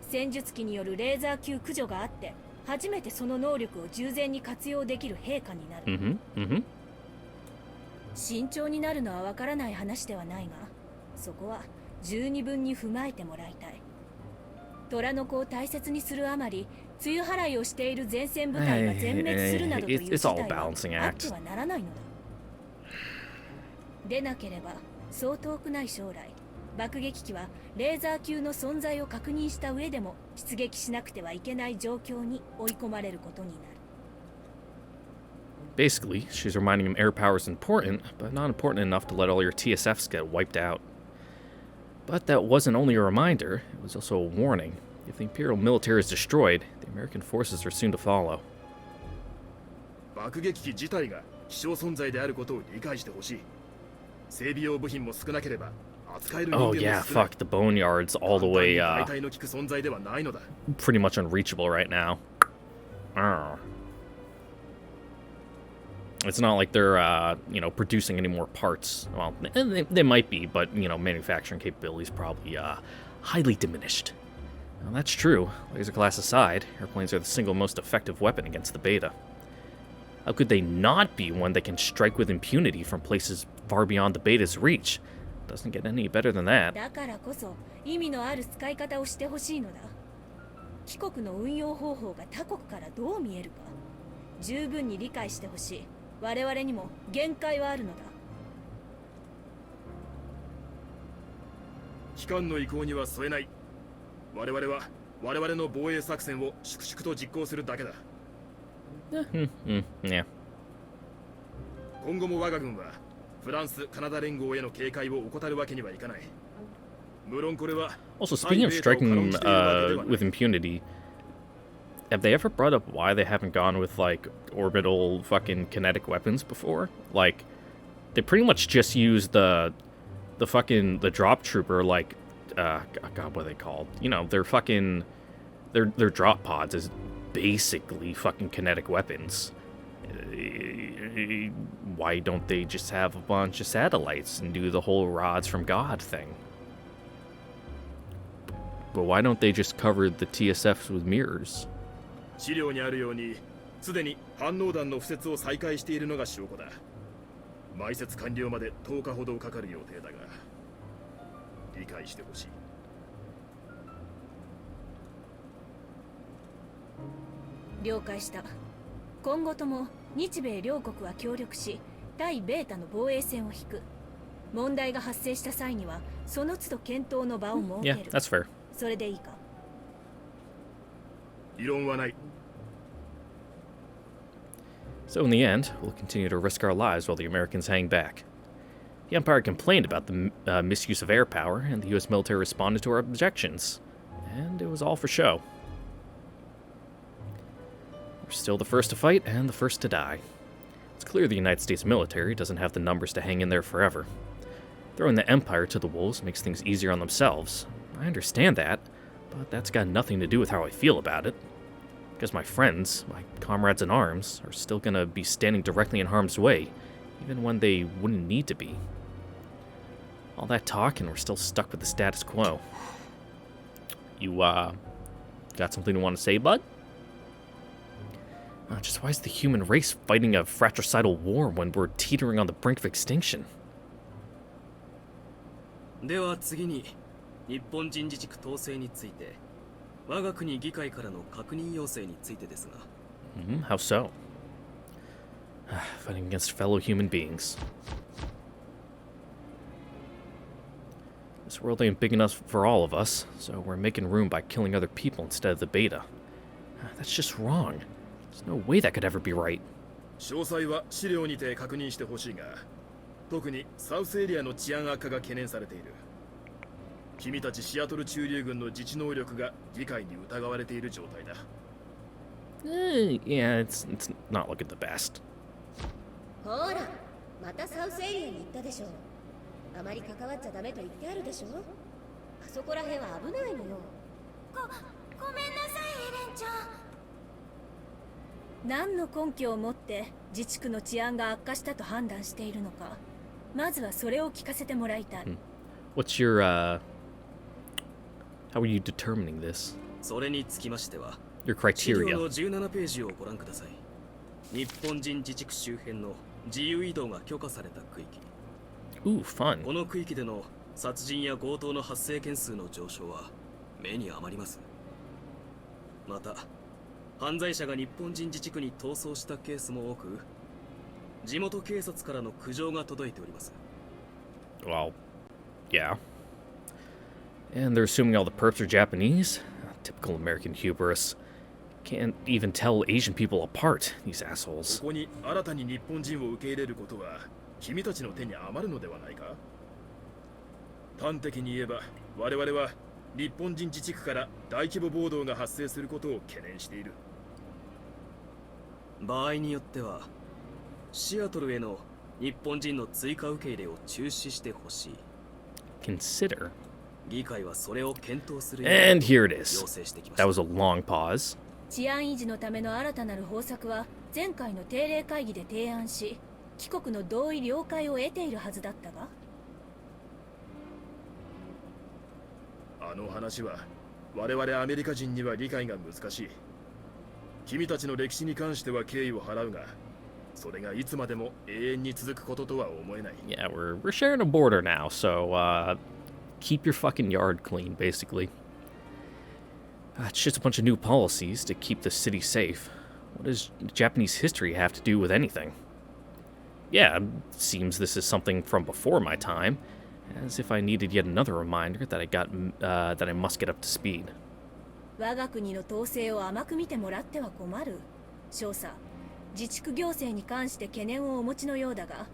Speaker 2: 戦術機によるレーザー級駆除があって初めてその能力を従前に活用できる陛下になる。慎重になるのはわからない話ではないが、そこは十二分に踏まえてもらいたい。虎の子を大切にするあまり、梅雨払いをしている前線部隊が全滅するなどという事態はあってはならないのだ。でなければ、そう遠くない将来、爆撃機はレーザー級の存在を確認した上でも出撃しなくてはいけない状況に追い込まれることになる。
Speaker 1: Basically, she's reminding him air power is important, but not important enough to let all your TSFs get wiped out. But that wasn't only a reminder, it was also a warning. If the Imperial military is destroyed, the American forces are soon to follow.
Speaker 4: 爆撃機自体が希少存在であることを理解してほしい。整備用部品も少なければ扱える人間も
Speaker 1: Oh yeah, fuck, the boneyard's all the way,
Speaker 4: 大体の効く存在ではないのだ。
Speaker 1: pretty much unreachable right now. It's not like they're, you know, producing any more parts. Well, they might be, but, you know, manufacturing capability is probably, highly diminished. Well, that's true. Laser class aside, airplanes are the single most effective weapon against the beta. How could they not be one that can strike with impunity from places far beyond the beta's reach? Doesn't get any better than that.
Speaker 2: だからこそ意味のある使い方をしてほしいのだ。貴国の運用方法が他国からどう見えるか十分に理解してほしい。我々にも限界はあるのだ。
Speaker 4: 機関の意向には添えない。我々は我々の防衛作戦を粛々と実行するだけだ。
Speaker 1: Yeah.
Speaker 4: 今後も我が軍はフランス・カナダ連合への警戒を怠るわけにはいかない。無論これは
Speaker 1: Also, speaking of striking with impunity, have they ever brought up why they haven't gone with, like, orbital fucking kinetic weapons before? Like, they pretty much just use the drop trooper, like, God, what are they called? You know, their drop pods is basically fucking kinetic weapons. Why don't they just have a bunch of satellites and do the whole rods from God thing? But why don't they just cover the TSFs with mirrors?
Speaker 4: 資料にあるように、すでに反応弾の敷設を再開しているのが証拠だ。埋設完了まで10日ほどかかる予定だが、理解してほしい。
Speaker 2: 了解した。今後とも日米両国は協力し、対ベータの防衛線を引く。問題が発生した際には、その都度検討の場を設ける。
Speaker 1: Yeah, that's fair.
Speaker 2: それでいいか。
Speaker 4: 異論はない。
Speaker 1: So in the end, we'll continue to risk our lives while the Americans hang back. The Empire complained about the misuse of air power, and the U.S. military responded to our objections. And it was all for show. We're still the first to fight and the first to die. It's clear the United States military doesn't have the numbers to hang in there forever. Throwing the Empire to the wolves makes things easier on themselves. I understand that, but that's got nothing to do with how I feel about it. Because my friends, my comrades in arms, are still gonna be standing directly in harm's way, even when they wouldn't need to be. All that talk and we're still stuck with the status quo. You, got something you want to say, bud? Just why is the human race fighting a fratricidal war when we're teetering on the brink of extinction?
Speaker 3: では次に日本人自治区統制について我が国議会からの確認要請についてですが。
Speaker 1: How so? Fighting against fellow human beings. This world ain't big enough for all of us, so we're making room by killing other people instead of the beta. That's just wrong. There's no way that could ever be right.
Speaker 4: 詳細は資料にて確認してほしいが、特にサウスエリアの治安悪化が懸念されている。君たちシアトル駐留軍の自治能力が議会に疑われている状態だ。
Speaker 1: Yeah, it's not looking the best.
Speaker 2: ほら、またサウスエリアに行ったでしょ。あまり関わっちゃダメと言ってあるでしょ。あそこら辺は危ないのよ。ごめんなさい、エレンちゃん。何の根拠を持って自治区の治安が悪化したと判断しているのか。まずはそれを聞かせてもらいたい。
Speaker 1: What's your, how are you determining this?
Speaker 3: それにつきましては、
Speaker 1: Your
Speaker 3: 資料
Speaker 1: criteria.
Speaker 3: の17ページをご覧ください。日本人自治区周辺の自由移動が許可された区域。
Speaker 1: Ooh, fun.
Speaker 3: この区域での殺人や強盗の発生件数の上昇は目に余ります。また、犯罪者が日本人自治区に逃走したケースも多く、地元警察からの苦情が届いております。
Speaker 1: Well, yeah. And they're assuming all the perps are Japanese? Typical American hubris. Can't even tell Asian people apart, these assholes.
Speaker 4: ここに新たに日本人を受け入れることは君たちの手に余るのではないか。端的に言えば我々は日本人自治区から大規模暴動が発生することを懸念している。
Speaker 3: 場合によってはシアトルへの日本人の追加受け入れを中止してほしい。
Speaker 1: Consider.
Speaker 3: 議会はそれを検討する
Speaker 1: And here it
Speaker 3: 要
Speaker 1: is.
Speaker 3: 請してきました。
Speaker 1: That was a long pause.
Speaker 2: 治安維持のための新たなる方策は前回の定例会議で提案し、帰国の同意了解を得ているはずだったが。
Speaker 4: あの話は我々アメリカ人には理解が難しい。君たちの歴史に関しては敬意を払うが、それがいつまでも永遠に続くこととは思えない。
Speaker 1: Yeah, we're sharing a border now, so keep your fucking yard clean, basically. It's just a bunch of new policies to keep the city safe. What does Japanese history have to do with anything? Yeah, seems this is something from before my time, as if I needed yet another reminder that I must get up to speed.
Speaker 2: 我が国の統制を甘く見てもらっては困る。少佐、自治区行政に関して懸念をお持ちのようだが、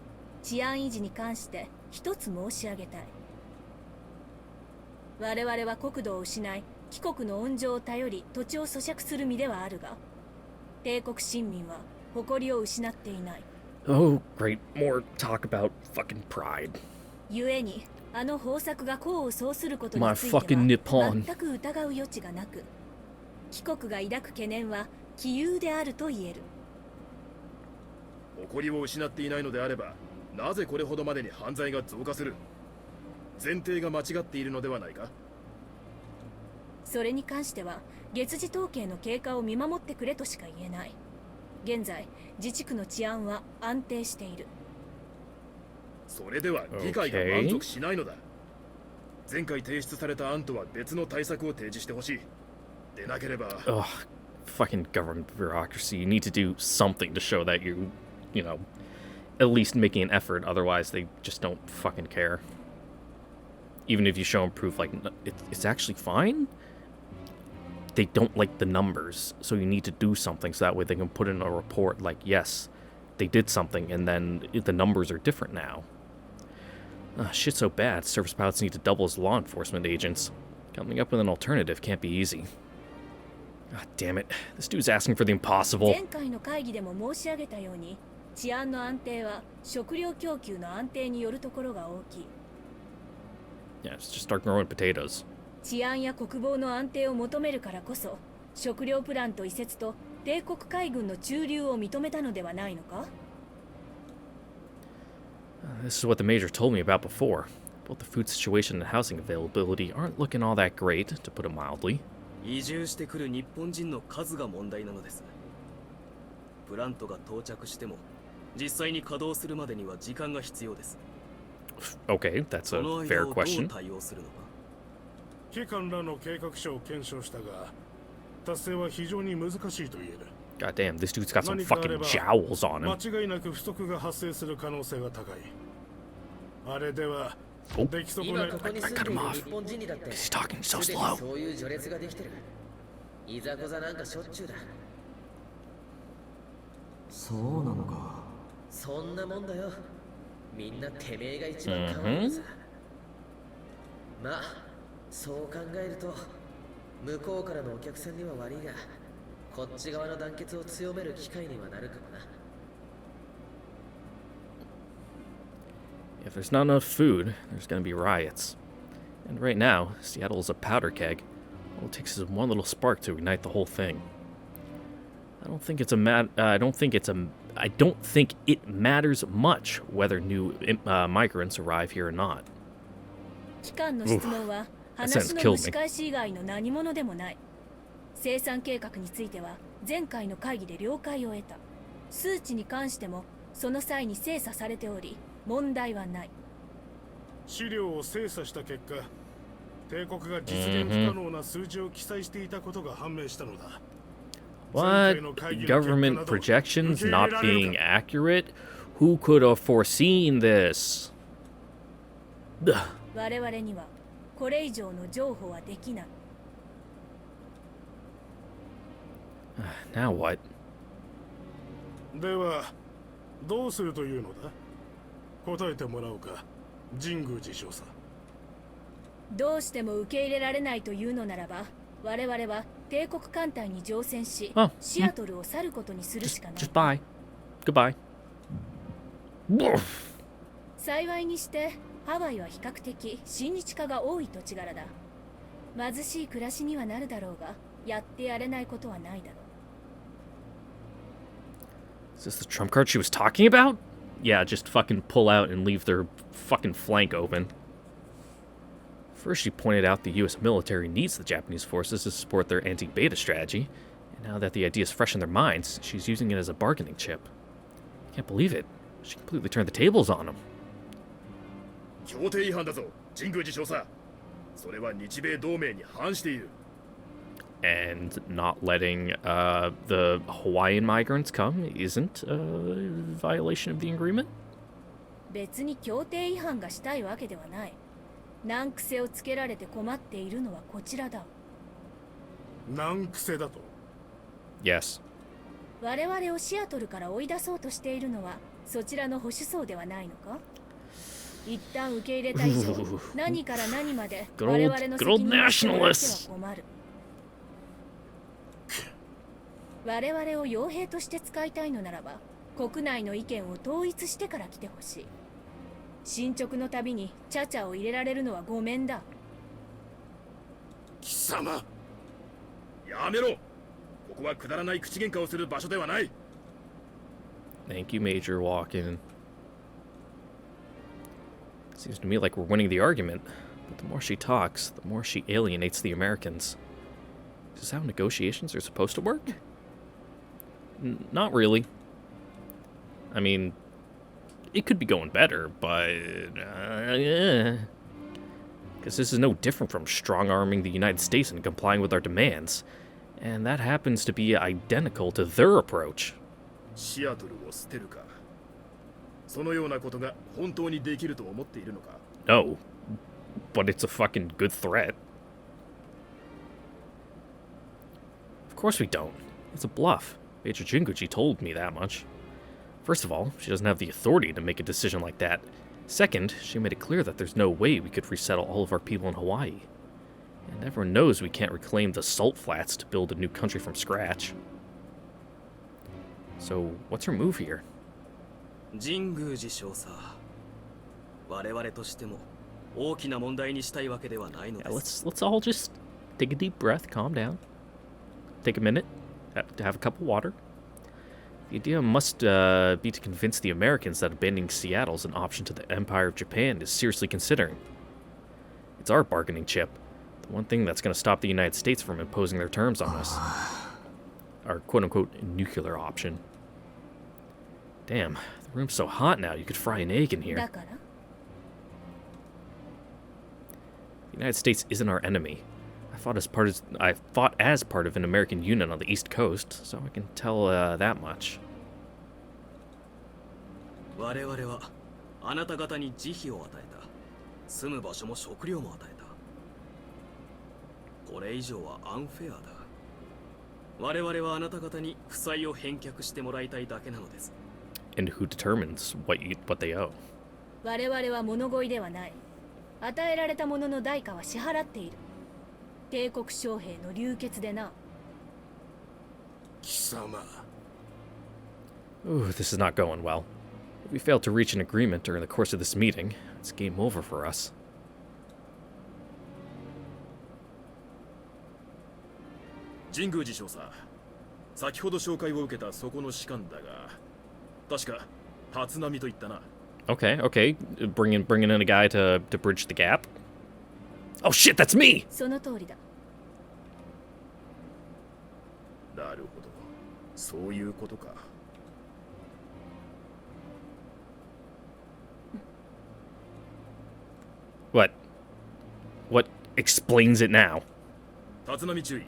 Speaker 2: 治安維持に関して一つ申し上げたい。我々は国土を失い、貴国の温情を頼り土地を咀嚼する身ではあるが、帝国市民は誇りを失っていない。
Speaker 1: Oh, great. More talk about fucking pride.
Speaker 2: 故に、あの方策が功を奏することについて
Speaker 1: My fucking
Speaker 2: は
Speaker 1: Nippon.
Speaker 2: 全く疑う余地がなく、貴国が抱く懸念は杞憂であると言える。
Speaker 4: 誇りを失っていないのであれば、なぜこれほどまでに犯罪が増加する？前提が間違っているのではないか？
Speaker 2: それに関しては月次統計の経過を見守ってくれとしか言えない。現在自治区の治安は安定している。
Speaker 4: それでは議会が満足しないのだ。前回提出された案とは別の対策を提示してほしい。でなければ。
Speaker 1: Ugh, fucking government bureaucracy. You need to do something to show that you know, at least making an effort. Otherwise, they just don't fucking care. Even if you show them proof, like, it's actually fine. They don't like the numbers, so you need to do something so that way they can put in a report like, yes, they did something, and then the numbers are different now. Shit's so bad, service pilots need to double as law enforcement agents. Coming up with an alternative can't be easy. God damn it, this dude's asking for the impossible.
Speaker 2: 前回の会議でも申し上げたように、治安の安定は食料供給の安定によるところが大きい。
Speaker 1: Yeah, just start growing potatoes.
Speaker 2: 治安や国防の安定を求めるからこそ、食料プラント移設と帝国海軍の駐留を認めたのではないのか？
Speaker 1: This is what the major told me about before. Both the food situation and housing availability aren't looking all that great, to put it mildly.
Speaker 3: 移住してくる日本人の数が問題なのです。プラントが到着しても実際に稼働するまでには時間が必要です。
Speaker 1: Okay, that's a fair question.
Speaker 3: 対応するのか。
Speaker 5: 機関らの計画書を検証したが、達成は非常に難しいと言える。
Speaker 1: God damn, this dude's got some fucking jowls on him.
Speaker 5: 間違いなく不足が発生する可能性が高い。あれでは、出来損ね。
Speaker 1: I cut him off. He's talking so slow.
Speaker 6: そういう序列ができてる。いざこざなんかしょっちゅうだ。
Speaker 3: そうなのか。
Speaker 6: そんなもんだよ。みんなてめえが一番可愛いさ。まあ、そう考えると、向こうからのお客さんには悪いが、こっち側の団結を強める機会にはなるかもな。
Speaker 1: If there's not enough food, there's gonna be riots. And right now, Seattle is a powder keg. All it takes is one little spark to ignite the whole thing. I don't think it matters much whether new migrants arrive here or not.
Speaker 2: 機関の質問は話の蒸し返し以外の何者でもない。生産計画については前回の会議で了解を得た。数値に関してもその際に精査されており、問題はない。
Speaker 5: 資料を精査した結果、帝国が実現不可能な数字を記載していたことが判明したのだ。
Speaker 1: What? Government projections not being accurate? Who could have foreseen this?
Speaker 2: 我々にはこれ以上の譲歩はできない。
Speaker 1: Now what?
Speaker 5: では、どうするというのだ？答えてもらおうか、神宮寺少佐。
Speaker 2: どうしても受け入れられないというのならば、我々は帝国艦隊に乗船し、シアトルを去ることにするしかない。
Speaker 1: Just bye. Goodbye.
Speaker 2: 幸いにしてハワイは比較的親日家が多い土地柄だ。貧しい暮らしにはなるだろうが、やってやれないことはないだろう。
Speaker 1: Is this the trump card she was talking about? Yeah, just fucking pull out and leave their fucking flank open. First, she pointed out the US military needs the Japanese forces to support their anti-beta strategy, and now that the idea is fresh in their minds, she's using it as a bargaining chip. I can't believe it. She completely turned the tables on them.
Speaker 4: 協定違反だぞ、神宮寺少佐。それは日米同盟に反している。
Speaker 1: And not letting the Hawaiian migrants come isn't a violation of the agreement?
Speaker 2: 別に協定違反がしたいわけではない。難癖をつけられて困っているのはこちらだ。
Speaker 5: 難癖だと。
Speaker 1: Yes.
Speaker 2: 我々をシアトルから追い出そうとしているのはそちらの保守層ではないのか。一旦受け入れた以上、何から何まで我々の責任を取られては困る。我々を傭兵として使いたいのならば、国内の意見を統一してから来てほしい。進捗のたびにチャチャを入れられるのはごめんだ。
Speaker 5: 貴様。
Speaker 4: やめろ。ここはくだらない口喧嘩をする場所ではない。
Speaker 1: Thank you, Major Walken. Seems to me like we're winning the argument, but the more she talks, the more she alienates the Americans. Is this how negotiations are supposed to work? Not really. I mean, it could be going better, but... Because this is no different from strong-arming the United States and complying with our demands. And that happens to be identical to their approach.
Speaker 4: シアトルを捨てるか。そのようなことが本当にできると思っているのか。
Speaker 1: No, but it's a fucking good threat. Of course we don't. It's a bluff. Major Jinguchi told me that much. First of all, she doesn't have the authority to make a decision like that. Second, she made it clear that there's no way we could resettle all of our people in Hawaii. And everyone knows we can't reclaim the salt flats to build a new country from scratch. So, what's her move here?
Speaker 3: 神宮寺少佐。我々としても大きな問題にしたいわけではないので
Speaker 1: Yeah,
Speaker 3: す。
Speaker 1: let's all just take a deep breath, calm down. Take a minute to have a cup of water. The idea must be to convince the Americans that abandoning Seattle is an option to the Empire of Japan is seriously considering. It's our bargaining chip, the one thing that's going to stop the United States from imposing their terms on us. Our quote-unquote nuclear option. Damn, the room's so hot now you could fry an egg in here.
Speaker 2: だから
Speaker 1: The United States isn't our enemy. I fought as part of an American unit on the East Coast, so I can tell that much.
Speaker 3: 我々はあなた方に慈悲を与えた。住む場所も食料も与えた。これ以上はアンフェアだ。我々はあなた方に負債を返却してもらいたいだけなのです。
Speaker 1: And who determines what they owe?
Speaker 2: 我々は物乞いではない。与えられたものの代価は支払っている。帝国将兵の流血でな。
Speaker 5: 貴様。
Speaker 1: Ooh, this is not going well. If we fail to reach an agreement during the course of this meeting, it's game over for us.
Speaker 4: 神宮寺少佐、先ほど紹介を受けたそこの士官だが、確か立浪と言ったな。
Speaker 1: Okay, bringing in a guy to bridge the gap. Oh shit, that's me!
Speaker 2: その通りだ。
Speaker 4: なるほど、そういうことか。
Speaker 1: What explains it now?
Speaker 4: 立浪注意。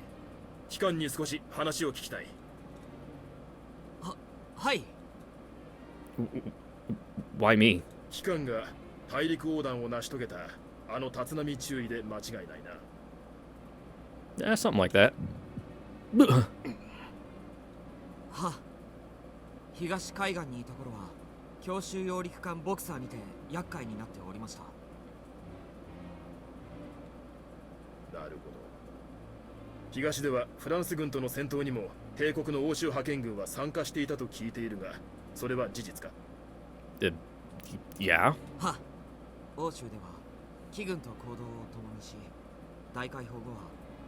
Speaker 4: 機関に少し話を聞きたい。
Speaker 3: はい。
Speaker 1: Why me?
Speaker 4: 機関が大陸横断を成し遂げたあの立浪注意で間違いないな。
Speaker 1: Something like that.
Speaker 3: は。東海岸にいた頃は強襲揚陸艦ボクサーにて厄介になっておりました。
Speaker 4: なるほど。東ではフランス軍との戦闘にも帝国の欧州派遣軍は参加していたと聞いているが、それは事実か？
Speaker 1: Yeah.
Speaker 3: は。欧州では機軍と行動を共にし、大解放後は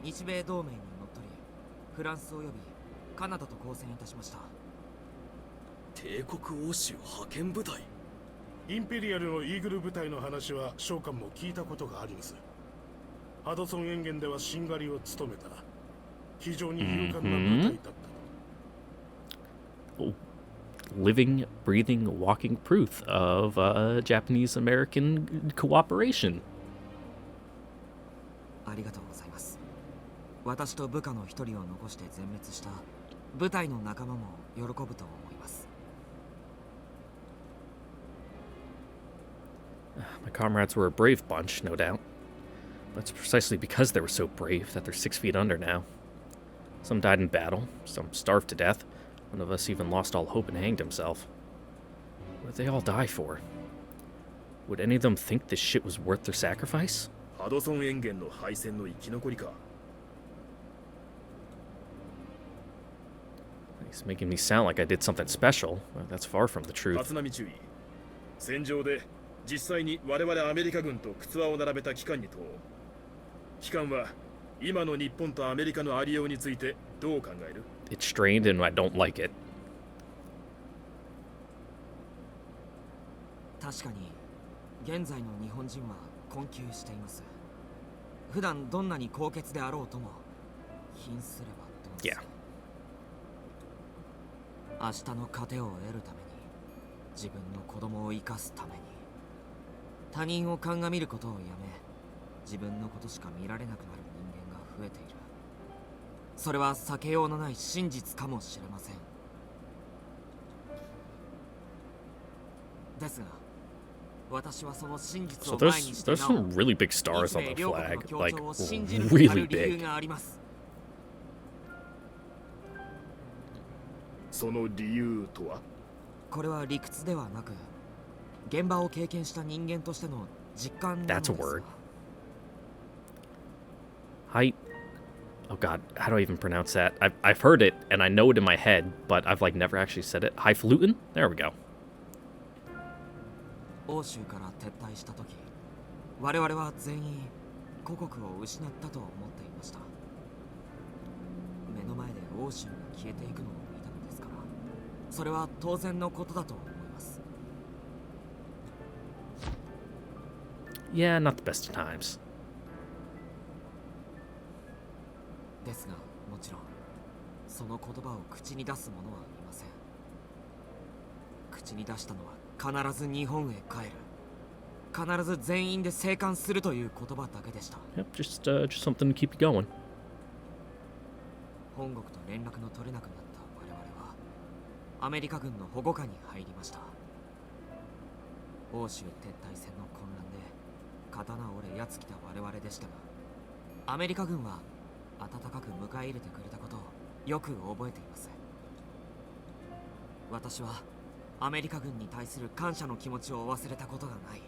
Speaker 3: 日米同盟にのっとり、フランス及びカナダと交戦いたしました。帝国欧州派遣部隊。
Speaker 5: インペリアルのイーグル部隊の話は召喚も聞いたことがあります。ハドソン塩原ではしんがりを務めた非常に勇敢な部隊だったと。
Speaker 1: Living, breathing, walking proof of Japanese-American cooperation.
Speaker 3: ありがとうございます。私と部下の一人を残して全滅した部隊の仲間も喜ぶと思います。
Speaker 1: My comrades were a brave bunch, no doubt. But it's precisely because they were so brave that they're 6 feet under now. Some died in battle, some starved to death. One of us even lost all hope and hanged himself. What did they all die for? Would any of them think this shit was worth their sacrifice?
Speaker 4: ハドソン塩原の敗戦の生き残りか。
Speaker 1: He's making me sound like I did something special. Well, that's far from the truth.
Speaker 4: 立浪注意。戦場で実際に我々アメリカ軍と靴輪を並べた機関に問う。機関は今の日本とアメリカのありようについてどう考える？
Speaker 1: It's strained and I don't like it.
Speaker 3: 確かに現在の日本人は困窮しています。普段どんなに高潔であろうとも貧すればどうする。
Speaker 1: Yeah.
Speaker 3: 明日の糧を得るために、自分の子供を生かすために、他人を鑑みることをやめ、自分のことしか見られなくなる人間が増えている。それは避けようのない真実かもしれません。ですが、私はその真実
Speaker 1: So
Speaker 3: を前にして
Speaker 1: there's
Speaker 3: な
Speaker 1: some
Speaker 3: お、
Speaker 1: really big stars
Speaker 3: 日
Speaker 1: on
Speaker 3: 米
Speaker 1: the
Speaker 3: 両国の
Speaker 1: flag.
Speaker 3: 協
Speaker 1: Like,
Speaker 3: 調を信じる
Speaker 1: really
Speaker 3: ある理由
Speaker 1: big.
Speaker 3: があります。
Speaker 4: その理由とは？
Speaker 3: これは理屈ではなく、現場を経験した人間としての実感なのです
Speaker 1: That's a word. Hi. Oh god, how do I even pronounce that? I've heard it and I know it in my head, but I've like never actually said it. Highfalutin? There we go.
Speaker 3: 欧州から撤退した時、我々は全員故国を失ったと思っていました。目の前で欧州が消えていくのを見たのですから、それは当然のことだと思います。
Speaker 1: Yeah, not the best of times.
Speaker 3: ですが、もちろんその言葉を口に出す者はいません。口に出したのは必ず日本へ帰る、必ず全員で生還するという言葉だけでした。
Speaker 1: Yep, just something to keep you going.
Speaker 3: 本国と連絡の取れなくなった我々はアメリカ軍の保護下に入りました。欧州撤退戦の混乱で刀折れやつきた我々でしたが、アメリカ軍は温かく迎え入れてくれたことをよく覚えています。私はアメリカ軍に対する感謝の気持ちを忘れたことがない。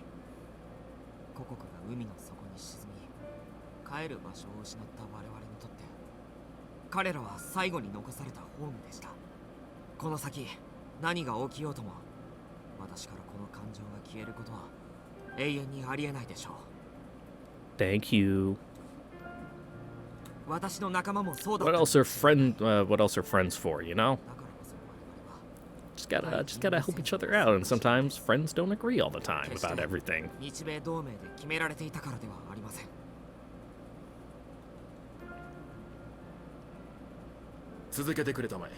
Speaker 3: 故国が海の底に沈み、帰る場所を失った我々にとって、彼らは最後に残されたホームでした。この先何が起きようとも、私からこの感情が消えることは永遠にありえないでしょう。
Speaker 1: Thank you.
Speaker 3: 私の仲間もそうだっ
Speaker 1: What
Speaker 3: た。
Speaker 1: else are what else are friends for, you know?
Speaker 3: だからこそ我々は
Speaker 1: Just gotta help each other out, and sometimes friends don't agree all the time about everything.
Speaker 3: 日米同盟で決められていたからではありません。
Speaker 4: 続けてくれたまえ。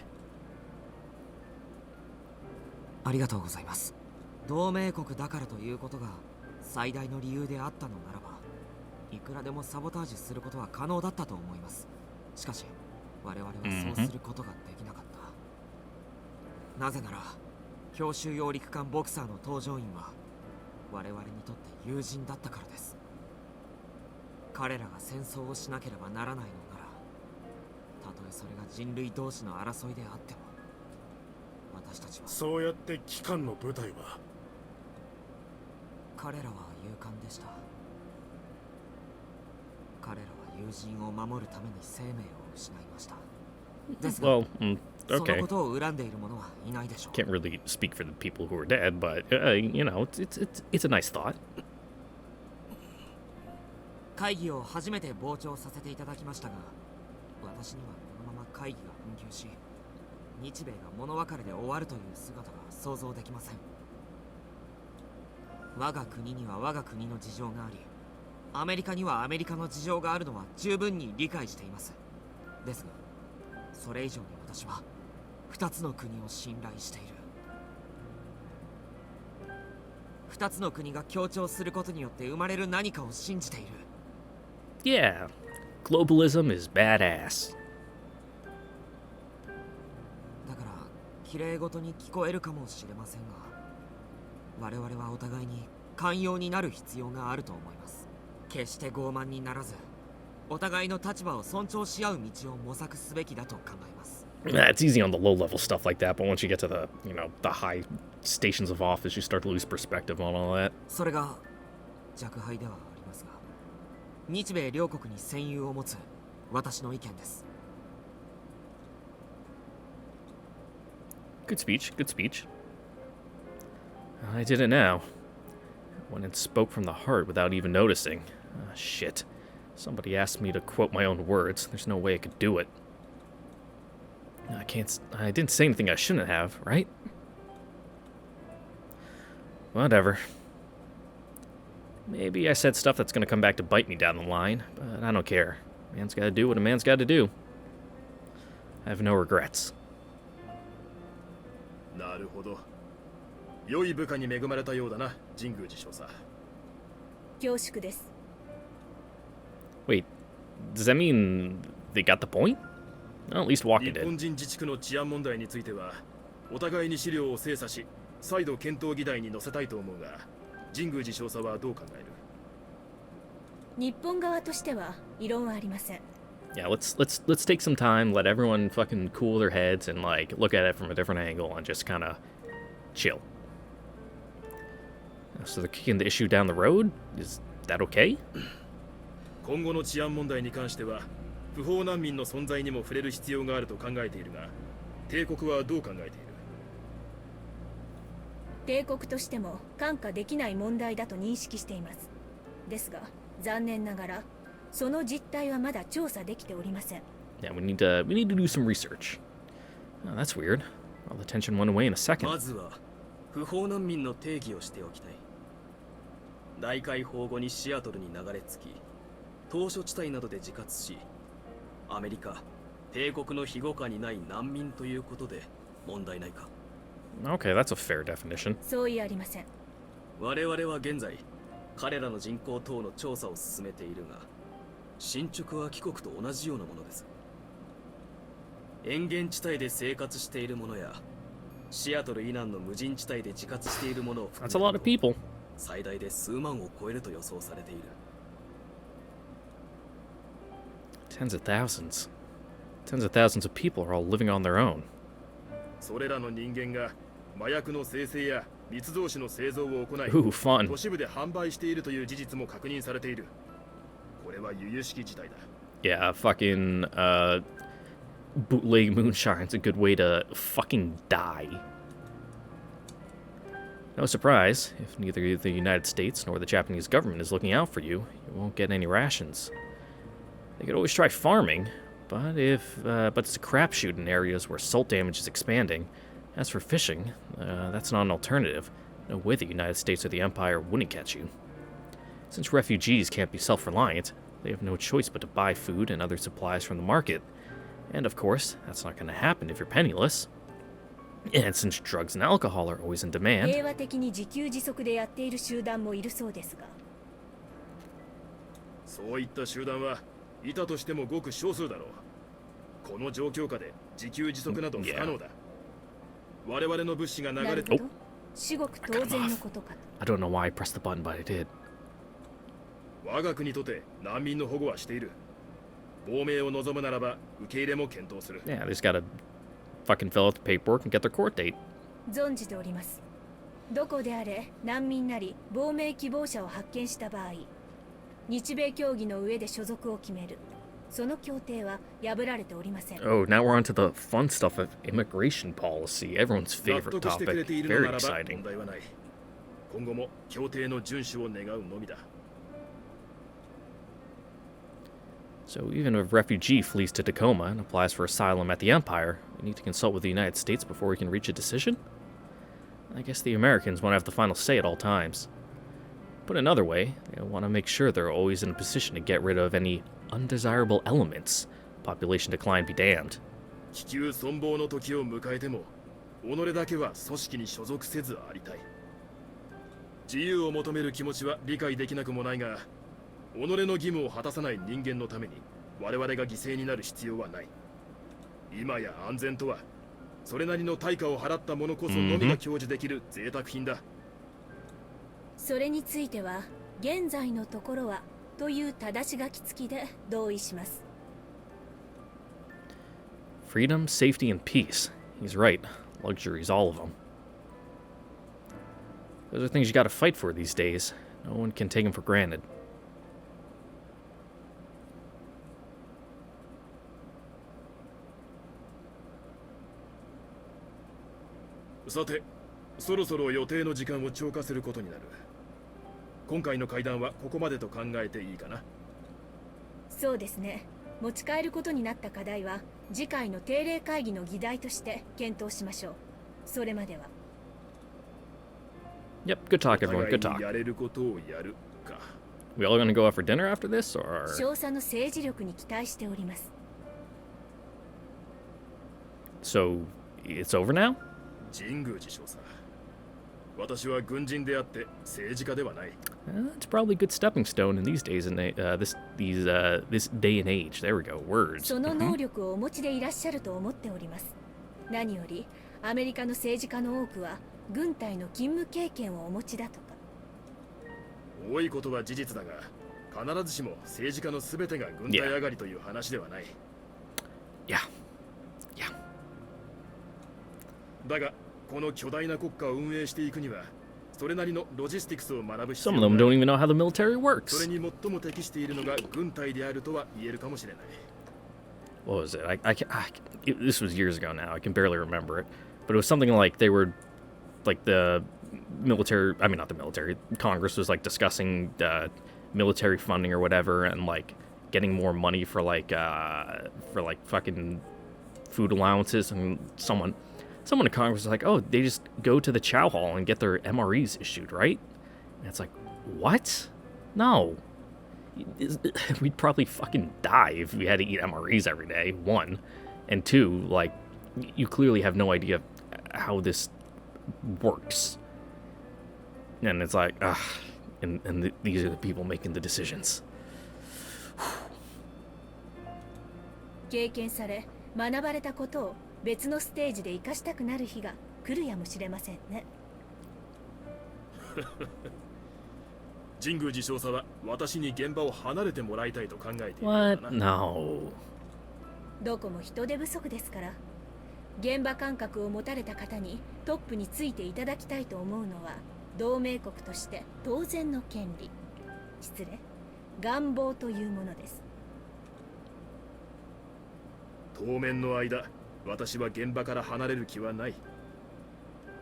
Speaker 3: ありがとうございます。同盟国だからということが最大の理由であったのならば、いくらでもサボタージュすることは可能だったと思います。しかし我々はそうすることができなかった。なぜなら強襲揚陸艦ボクサーの搭乗員は我々にとって友人だったからです。彼らが戦争をしなければならないのなら、たとえそれが人類同士の争いであっても、私たちは
Speaker 5: そうやって機関の部隊は
Speaker 3: 彼らは勇敢でした。彼らは友人を守るために生命を失いました。ですが、
Speaker 1: Well,
Speaker 3: その
Speaker 1: okay.
Speaker 3: ことを恨んでいる者はいないでしょう。
Speaker 1: Can't really speak for the people who are dead, but you know, it's a nice thought.
Speaker 3: 会議を初めて傍聴させていただきましたが、私にはこのまま会議が紛糾し、日米が物別れで終わるという姿が想像できません。我が国には我が国の事情があり、アメリカにはアメリカの事情があるのは十分に理解しています。ですが、それ以上に私は二つの国を信頼している。二つの国が協調することによって生まれる何かを信じている。
Speaker 1: Yeah, Globalism is badass.
Speaker 3: だから綺麗事に聞こえるかもしれませんが、我々はお互いに寛容になる必要があると思います。決して傲慢にならず、お互いの立場を尊重し合う道を模索すべきだと考えます。
Speaker 1: It's easy on the low level stuff like that, but once you get to the, the high stations of office, you start to lose perspective on all that.
Speaker 3: それが弱敗ではありますが、日米両国に戦友を持つ私の意見です。
Speaker 1: Good speech, good speech. I did it now. Went and spoke from the heart without even noticing. Shit. Somebody asked me to quote my own words. There's no way I could do it. I didn't say anything I shouldn't have, right? Whatever. Maybe I said stuff that's gonna come back to bite me down the line, but I don't care. A man's gotta do what a man's gotta do. I have no regrets.
Speaker 4: なるほど。良い部下に恵まれたようだな、神宮寺少佐。
Speaker 2: 恐縮です。
Speaker 1: Wait, does that mean they got the point? Well, at least Walker
Speaker 4: 日本
Speaker 1: did.
Speaker 4: 人自治区の治安問題については、お互いに資料を精査し、再度検討議題に載せたいと思うが、神宮寺少佐はどう考える？
Speaker 2: 日本側としては異論はありません。
Speaker 1: Yeah, let's take some time, let everyone fucking cool their heads and like look at it from a different angle and just kind of chill. So they're kicking the issue down the road? Is that okay?
Speaker 4: 今後の治安問題に関しては、不法難民の存在にも触れる必要があると考えているが、帝国はどう考えている？
Speaker 2: 帝国としても看過できない問題だと認識しています。ですが、残念ながらその実態はまだ調査できておりません。
Speaker 1: Yeah, we need to do some research. Oh, that's weird. All the tension went away in a second.
Speaker 7: まずは不法難民の定義をしておきたい。大解放後にシアトルに流れ着き、島嶼地帯などで自活し、アメリカ、帝国の庇護下にない難民ということで問題ないか。
Speaker 1: Okay, that's a fair definition.
Speaker 2: そういありません。
Speaker 7: 我々は現在、彼らの人口等の調査を進めているが、進捗は帰国と同じようなものです。塩原地帯で生活している者や、シアトル以南の無人地帯で自活している者を含
Speaker 1: That's a lot of people.
Speaker 7: 最大で数万を超えると予想されている。
Speaker 1: Tens of thousands. Tens of thousands of people are all living on their own.
Speaker 4: それらの人間が麻薬の生成や密造酒の製造を行い、
Speaker 1: Ooh, fun.
Speaker 4: 都市部で販売しているという事実も確認されている。これは由々しき事態だ。
Speaker 1: Yeah, fucking bootleg moonshine's a good way to fucking die. No surprise, if neither the United States nor the Japanese government is looking out for you, you won't get any rations. They could always try farming, but it's a crapshoot in areas where salt damage is expanding. As for fishing, that's not an alternative. No way the United States or the Empire wouldn't catch you. Since refugees can't be self-reliant, they have no choice but to buy food and other supplies from the market. And of course, that's not going to happen if you're penniless. And since drugs and alcohol are always in demand...
Speaker 2: 平和的に自給自足でやっている集団もいるそうですが。
Speaker 4: そういった集団はいたとしてもごく少数だろう。この状況下で自給自足など不可能だ。我々の物資が流れて、
Speaker 2: なるほど。至極当然のことかと。
Speaker 1: I don't know why I pressed the button, but I did.
Speaker 4: 我が国とて難民の保護はしている。亡命を望むならば受け入れも検討する。
Speaker 1: Yeah, they just gotta fucking fill out the paperwork and get their court date.
Speaker 2: 存じております。どこであれ難民なり亡命希望者を発見した場合、日米協議の上で所属を決める。その協定は破られておりません。
Speaker 1: Oh, now we're on to the fun stuff of immigration policy. Everyone's
Speaker 4: 納
Speaker 1: favorite
Speaker 4: 得してくれ
Speaker 1: topic.
Speaker 4: ているの
Speaker 1: Very
Speaker 4: ならば
Speaker 1: exciting.
Speaker 4: 問題はない。今後も協定の遵守を願うのみだ。
Speaker 1: So even if a refugee flees to Tacoma and applies for asylum at the Empire, we need to consult with the United States before we can reach a decision? I guess the Americans won't have the final say at all times. Put another way, they want to make sure they're always in a position to get rid of any undesirable elements. Population decline be damned.
Speaker 4: 気球存亡の時を迎えても、己だけは組織に所属せずありたい。自由を求める気持ちは理解できなくもないが、己の義務を果たさない人間のために我々が犠牲になる必要はない。今や安全とはそれなりの対価を払った者こそのみが享受できる贅沢品だ。
Speaker 2: それについては現在のところはという正し書き付きで同意します。
Speaker 1: Freedom, safety, and peace. He's right. Luxuries, all of them. Those are things you gotta fight for these days. No one can take them for granted.
Speaker 4: さて、そろそろ予定の時間を超過することになる。今回の会談はここまでと考えていいかな。
Speaker 2: そうですね。持ち帰ることになった課題は次回の定例会議の議題として検討しましょう。それまでは。
Speaker 1: Yep, good talk,
Speaker 4: お
Speaker 1: everyone.
Speaker 4: 互い
Speaker 1: Good
Speaker 4: に
Speaker 1: talk.
Speaker 4: やれることをやるか。
Speaker 1: We all gonna go out for dinner after this, or?
Speaker 2: 少佐の政治力に期待しております。
Speaker 1: So, it's over now?
Speaker 4: 神宮寺少佐。私は軍人であって政治家ではない。
Speaker 1: It's probably a good stepping stone in these days and this day and age. There we go. Words.
Speaker 2: その能力をお持ちでいらっしゃると思っております。何よりアメリカの政治家の多くは軍隊の勤務経験をお持ちだとか。
Speaker 4: 多いことは事実だが、必ずしも政治家のすべてが軍隊上がりという話ではない。
Speaker 1: Yeah. Yeah.
Speaker 4: だが、この巨大な国家を運営していくには、それなりのロジスティクスを学ぶ必要
Speaker 1: Some
Speaker 4: が
Speaker 1: of
Speaker 4: あ
Speaker 1: them
Speaker 4: る。
Speaker 1: don't even know how the military
Speaker 4: そ
Speaker 1: works.
Speaker 4: れに最も適しているのが軍隊であるとは言えるかもしれない。
Speaker 1: What was it? This was years ago now. I can barely remember it. But it was something like they were, like the military, I mean not the military, Congress was like discussing military funding or whatever and like getting more money for like fucking food allowances, and someone in Congress was like, oh, they just go to the chow hall and get their MREs issued, right? And it's like, what? No. We'd probably fucking die if we had to eat MREs every day, one. And two, like, you clearly have no idea how this works. And it's like, these are the people making the decisions.
Speaker 2: 経験され学ばれたことを別のステージで生かしたくなる日が来るやもしれませんね。
Speaker 4: 神宮寺少佐は私に現場を離れてもらいたいと考えているの
Speaker 1: What?
Speaker 4: だな。
Speaker 1: No.
Speaker 2: どこも人手不足ですから、現場感覚を持たれた方にトップについていただきたいと思うのは同盟国として当然の権利、失礼、願望というものです。
Speaker 4: 当面の間、私は現場から離れる気はない。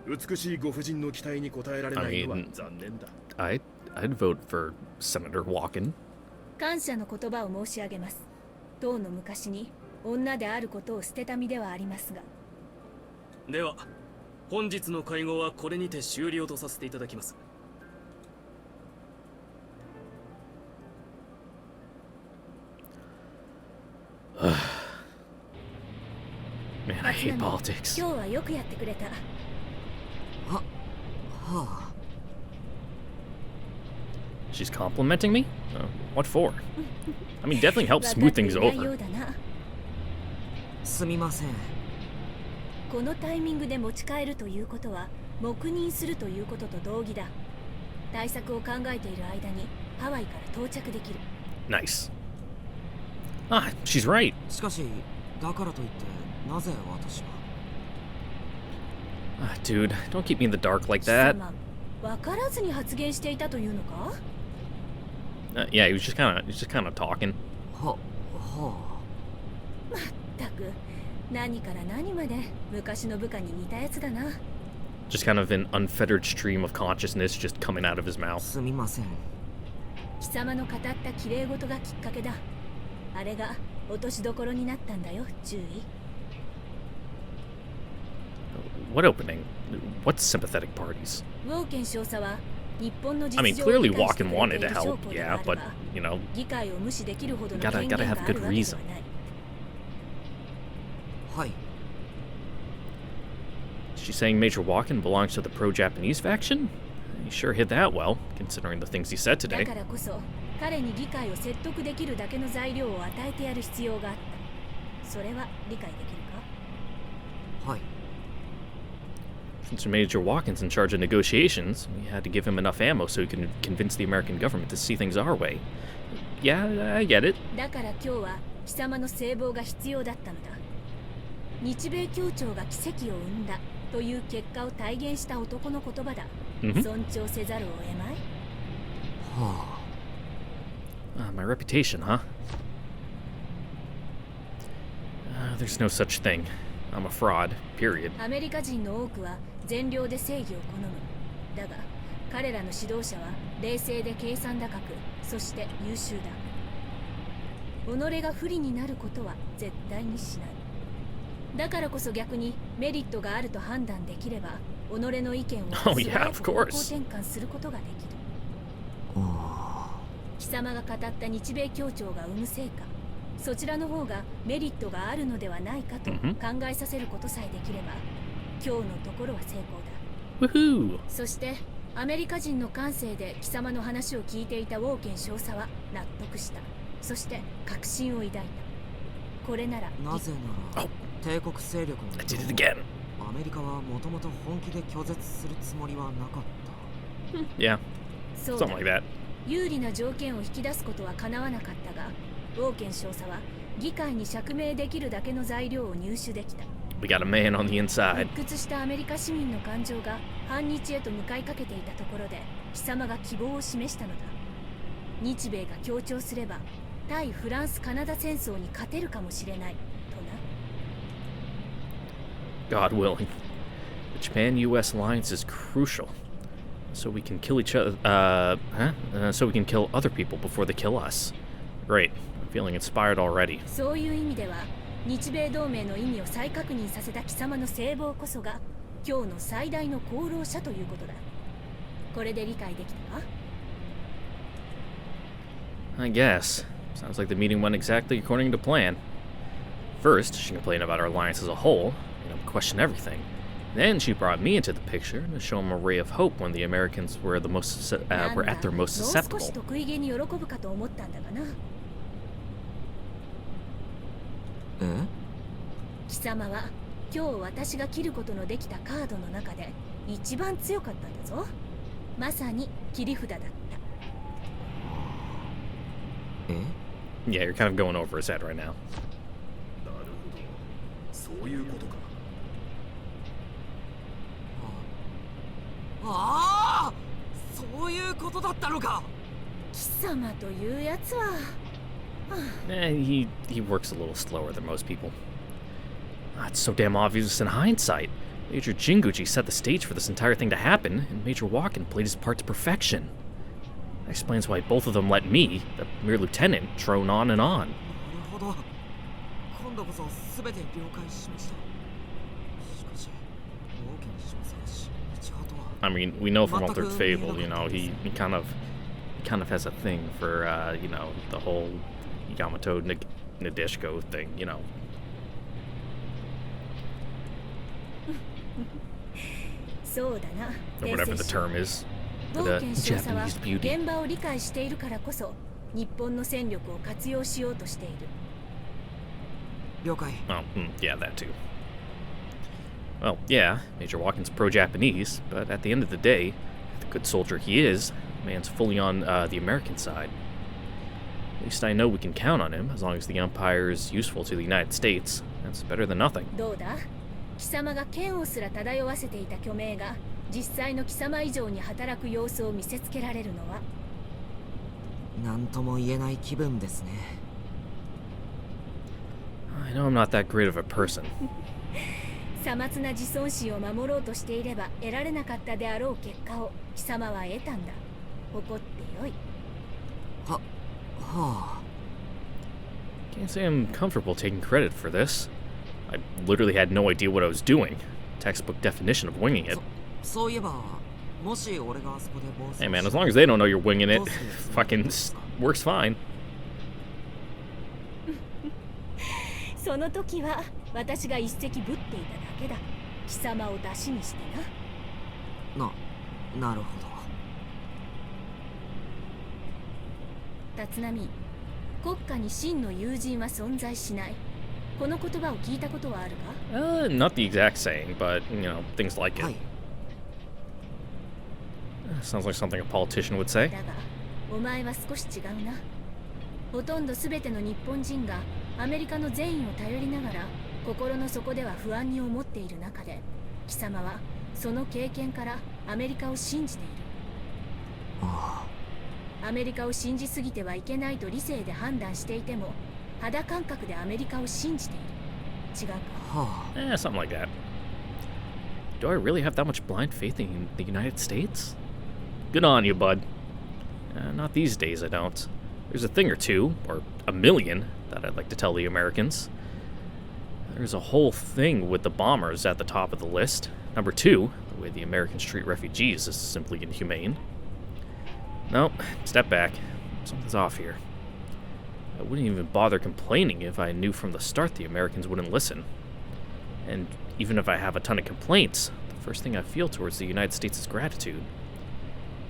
Speaker 4: 美しいご婦人の期待に応えられないのは残念だ。
Speaker 1: I'd vote for Senator Walken.
Speaker 2: 感謝の言葉を申し上げます。当の昔に女であることを捨てた身ではありますが。
Speaker 7: では本日の会合はこれにて終了とさせていただきます。
Speaker 1: Man, I hate politics.
Speaker 2: 今日はよくやってくれた。
Speaker 3: はあ。
Speaker 1: She's complimenting me? What for? I mean, definitely helps smooth things
Speaker 2: 分かっていないよ
Speaker 1: over.
Speaker 2: うだな。
Speaker 3: すみません。
Speaker 2: このタイミングで持ち帰るということは黙認するということと同義だ。対策を考えている間にハワイから到着できる。
Speaker 1: Nice. Ah, she's right.
Speaker 3: しかし、だからといってなぜ私が。
Speaker 1: Ah, dude, don't keep me in the dark like that.
Speaker 2: 貴様、分からずに発言していたというのか？
Speaker 1: Yeah, he was just kind of talking.
Speaker 3: は
Speaker 2: まったく、何から何まで昔の部下に似たやつだな。
Speaker 1: Just kind of an unfettered stream of consciousness just coming out of his
Speaker 3: あ。
Speaker 1: mouth.
Speaker 3: すみません。
Speaker 2: 貴様の語った綺麗事がきっかけだ。あれが落としどころになったんだよ、注意。
Speaker 1: What opening? What sympathetic parties?
Speaker 2: ウォーケン少佐は日本の
Speaker 1: I
Speaker 2: 実
Speaker 1: mean,
Speaker 2: 情を
Speaker 1: clearly
Speaker 2: 理解して
Speaker 1: Walken
Speaker 2: くれ
Speaker 1: wanted
Speaker 2: てい
Speaker 1: to
Speaker 2: る証
Speaker 1: help,
Speaker 2: 拠であ
Speaker 1: yeah,
Speaker 2: る
Speaker 1: but,
Speaker 2: が、
Speaker 1: you know,
Speaker 2: 議会を無視できるほどの
Speaker 1: Gotta-
Speaker 2: 権限
Speaker 1: gotta
Speaker 2: が
Speaker 1: have
Speaker 2: あ
Speaker 1: good
Speaker 2: るわけで
Speaker 1: reason.
Speaker 2: はない。
Speaker 3: はい。
Speaker 1: she's saying Major Walken belongs to the pro-Japanese faction? He sure hit that well, considering the things he said
Speaker 2: だ
Speaker 1: today.
Speaker 2: からこそ彼に理解を説得できるだけの材料を与えてやる必要があった。それは理解できるか？
Speaker 3: はい。
Speaker 1: Since Major Walken's in charge of negotiations, we had to give him enough ammo so he could convince the American government to see things our way. Yeah, I get it.
Speaker 2: だから今日は貴様の聖望が必要だったのだ。日米協調が奇跡を生んだという結果を体現した男の言葉だ。尊重せざるを得まい。
Speaker 3: はあ。
Speaker 1: My reputation, huh? There's no such thing. I'm a fraud, period.
Speaker 2: アメリカ人の多くは善良で正義を好む。だが彼らの指導者は冷静で計算高く、そして優秀だ。己が不利になることは絶対にしない。だからこそ逆にメリットがあると判断できれば、己の意見を素早く方向転換することができる。貴様が語った日米協調が生む成果、そちらの方がメリットがあるのではないかと考えさせることさえできれば、今日のところは成功だ。そしてアメリカ人の感性で貴様の話を聞いていたウォーケン少佐は納得した。そして確信を抱いた。これなら
Speaker 3: なぜなら帝国勢力の
Speaker 1: I did it again.
Speaker 3: アメリカはもともと本気で拒絶するつもりはなかった。
Speaker 1: Yeah,
Speaker 2: そうだ。
Speaker 1: something like that.
Speaker 2: 有利な条件を引き出すことは叶わなかったが、ウォーケン少佐は議会に釈明できるだけの材料を入手できた。
Speaker 1: We got a man on the inside.
Speaker 2: 鬱屈したアメリカ市民の感情が反日へと向かいかけていたところで、貴様が希望を示したのだ。日米が協調すれば対フランス・カナダ戦争に勝てるかもしれないとな。
Speaker 1: God willing. The Japan-U.S. alliance is crucial. So we can kill each other, so we can kill other people before they kill us. Great. I'm feeling inspired already.
Speaker 2: そういう意味では、日米同盟の意味を再確認させた貴様の聖望こそが、今日の最大の功労者ということだ。これで理解できたわ。
Speaker 1: I guess. Sounds like the meeting went exactly according to plan. First, she complained about our alliance as a whole, made him question everything. Then she brought me into the picture to show him a ray of hope when the Americans were at their most susceptible.
Speaker 2: もう少し得意げに喜ぶかと思ったんだがな。貴様は今日私が切ることのできたカードの中で一番強かったんだぞ。まさに切り札だった。
Speaker 1: Yeah, you're kind of going over his head right now.
Speaker 4: なるほど、そういうことか。
Speaker 3: ああ、そういうことだったのか。
Speaker 2: 貴様というやつは。
Speaker 1: He works a little slower than most people. It's so damn obvious in hindsight. Major Jinguchi set the stage for this entire thing to happen, and Major Walken played his part to perfection. That explains why both of them let me, the mere lieutenant, drone on and on.
Speaker 3: なるほど。今度こそ全て了解しました。しかし、王家の少佐が親日派とは。
Speaker 1: I mean, we know from Altered Fable, you know, he kind of has a thing for, you know, the whole Yamato Nadeshiko thing, you know.
Speaker 2: そうだな。
Speaker 1: Or whatever the term is.
Speaker 2: ウォーケン少佐は
Speaker 1: Japanese beauty.
Speaker 2: 現場を理解しているからこそ日本の戦力を活用しようとしている。
Speaker 3: 了解。
Speaker 1: Oh, yeah, that too. Well, yeah, Major Walken's pro-Japanese, but at the end of the day, the good soldier he is, the man's fully on the American side. At least I know we can count on him, as long as the Empire is useful to the United States. That's better than nothing.
Speaker 2: どうだ？貴様が剣をすら漂わせていた虚名が実際の貴様以上に働く様子を見せつけられるのは。
Speaker 3: なんとも言えない気分ですね。
Speaker 1: I know I'm not that great of a person.
Speaker 2: さまつな自尊心を守ろうとしていれば得られなかったであろう結果を貴様は得たんだ。誇ってよい。
Speaker 3: はあ。
Speaker 1: Can't say I'm comfortable taking credit for this. I literally had no idea what I was doing. Textbook definition of winging it.
Speaker 3: そういえば、もし俺があそこで暴走
Speaker 1: Hey man, as long as they don't know you're winging it, fucking works fine.
Speaker 2: その時は私が一石ぶっていただけだ。貴様を出しにしてな。
Speaker 3: なるほど。
Speaker 2: 立浪、国家に真の友人は存在しない。この言葉を聞いたことはあるか？
Speaker 1: Not the exact saying, but, things like
Speaker 3: は
Speaker 1: it.
Speaker 3: い。
Speaker 1: Sounds like something a politician would say.
Speaker 2: だが、お前は少し違うな。ほとんど全ての日本人がアメリカの善意を頼りながら心の底では不安に思っている中で、貴様はその経験からアメリカを信じている。アメリカを信じすぎてはいけないと理性で判断していても、肌感覚でアメリカを信じている。違うか？
Speaker 3: は
Speaker 1: Something like that. Do I really have that much blind faith in the United States? Good on you, bud. Not these days, I don't. There's a thing or two, or a million, that I'd like to tell the Americans. There's a whole thing with the bombers at the top of the list. Number 2, the way the Americans treat refugees is simply inhumane. No, step back. Something's off here. I wouldn't even bother complaining if I knew from the start the Americans wouldn't listen. And even if I have a ton of complaints, the first thing I feel towards the United States is gratitude.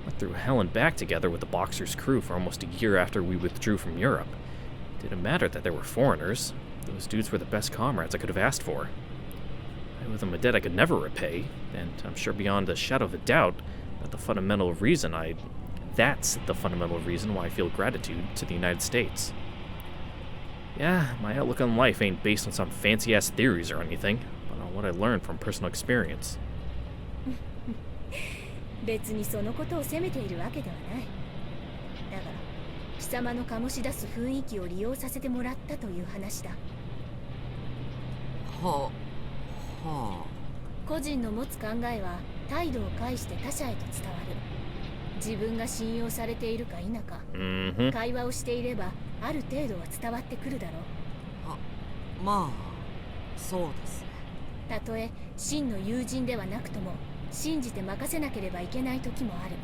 Speaker 1: Went through hell and back together with the Boxer's crew for almost a year after we withdrew from Europe. Didn't matter that they were foreigners. Those dudes were the best comrades I could have asked for. I owe them a debt I could never repay, and I'm sure beyond a shadow of a doubt that that's the fundamental reason why I feel gratitude to the United States. Yeah, my outlook on life ain't based on some fancy-ass theories or anything, but on what I learned from personal experience.
Speaker 2: 別にそのことを責めているわけではない。だが、貴様の醸し出す雰囲気を利用させてもらったという話だ。
Speaker 3: はは
Speaker 2: 個人の持つ考えは態度を介して他者へと伝わる。自分が信用されているか否か、
Speaker 1: Mm-hmm.
Speaker 2: 会話をしていればある程度は伝わってくるだろう。
Speaker 3: まあそうですね。
Speaker 2: たとえ真の友人ではなくとも信じて任せなければいけない時もある。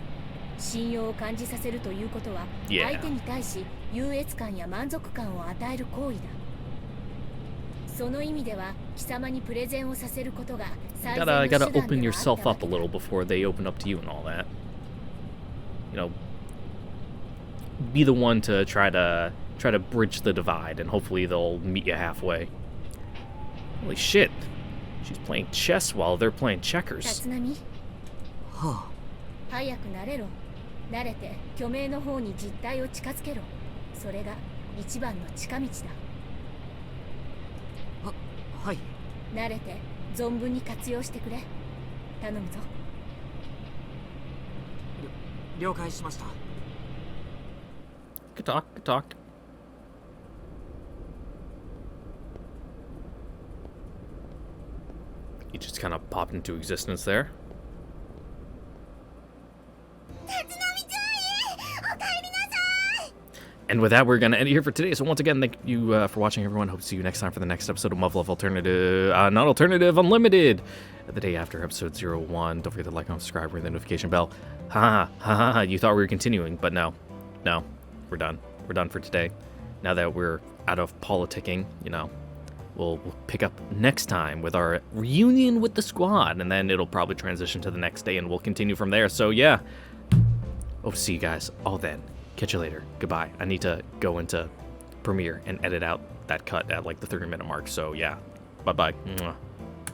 Speaker 2: 信用を感じさせるということは
Speaker 1: Yeah.
Speaker 2: 相手に対し優越感や満足感を与える行為だ。その意味では貴様にプレゼンをさせることが最善の手
Speaker 1: Gotta
Speaker 2: 段ではあ
Speaker 1: open
Speaker 2: った
Speaker 1: yourself
Speaker 2: わ
Speaker 1: up
Speaker 2: け
Speaker 1: a
Speaker 2: だ。
Speaker 1: little before they open up to you and all that. Be the one to try to bridge the divide, and hopefully they'll meet you halfway. Holy shit. She's playing chess while they're playing checkers.
Speaker 2: 立浪、
Speaker 3: は
Speaker 2: 早く慣れろ。慣れて虚名の方に実態を近づけろ。それが一番の近道だ。
Speaker 3: はい。
Speaker 2: 慣れて存分に活用してくれ。頼むぞ。
Speaker 3: 了解しました。
Speaker 1: Good talk, good talk. He just kind of popped into existence there. And with that, we're going to end it here for today. So once again, thank you for watching, everyone. Hope to see you next time for the next episode of Muv Love Alternative, not Alternative, Unlimited. The day after episode 01. Don't forget to like and subscribe, ring the notification bell. Ha ha ha! You thought we were continuing, but no. We're done. We're done for today. Now that we're out of politicking, we'll pick up next time with our reunion with the squad, and then it'll probably transition to the next day, and we'll continue from there. So yeah, hope to see you guys all then. Catch you later. Goodbye. I need to go into Premiere and edit out that cut at like the 30-minute mark. So yeah, bye-bye. Mwah.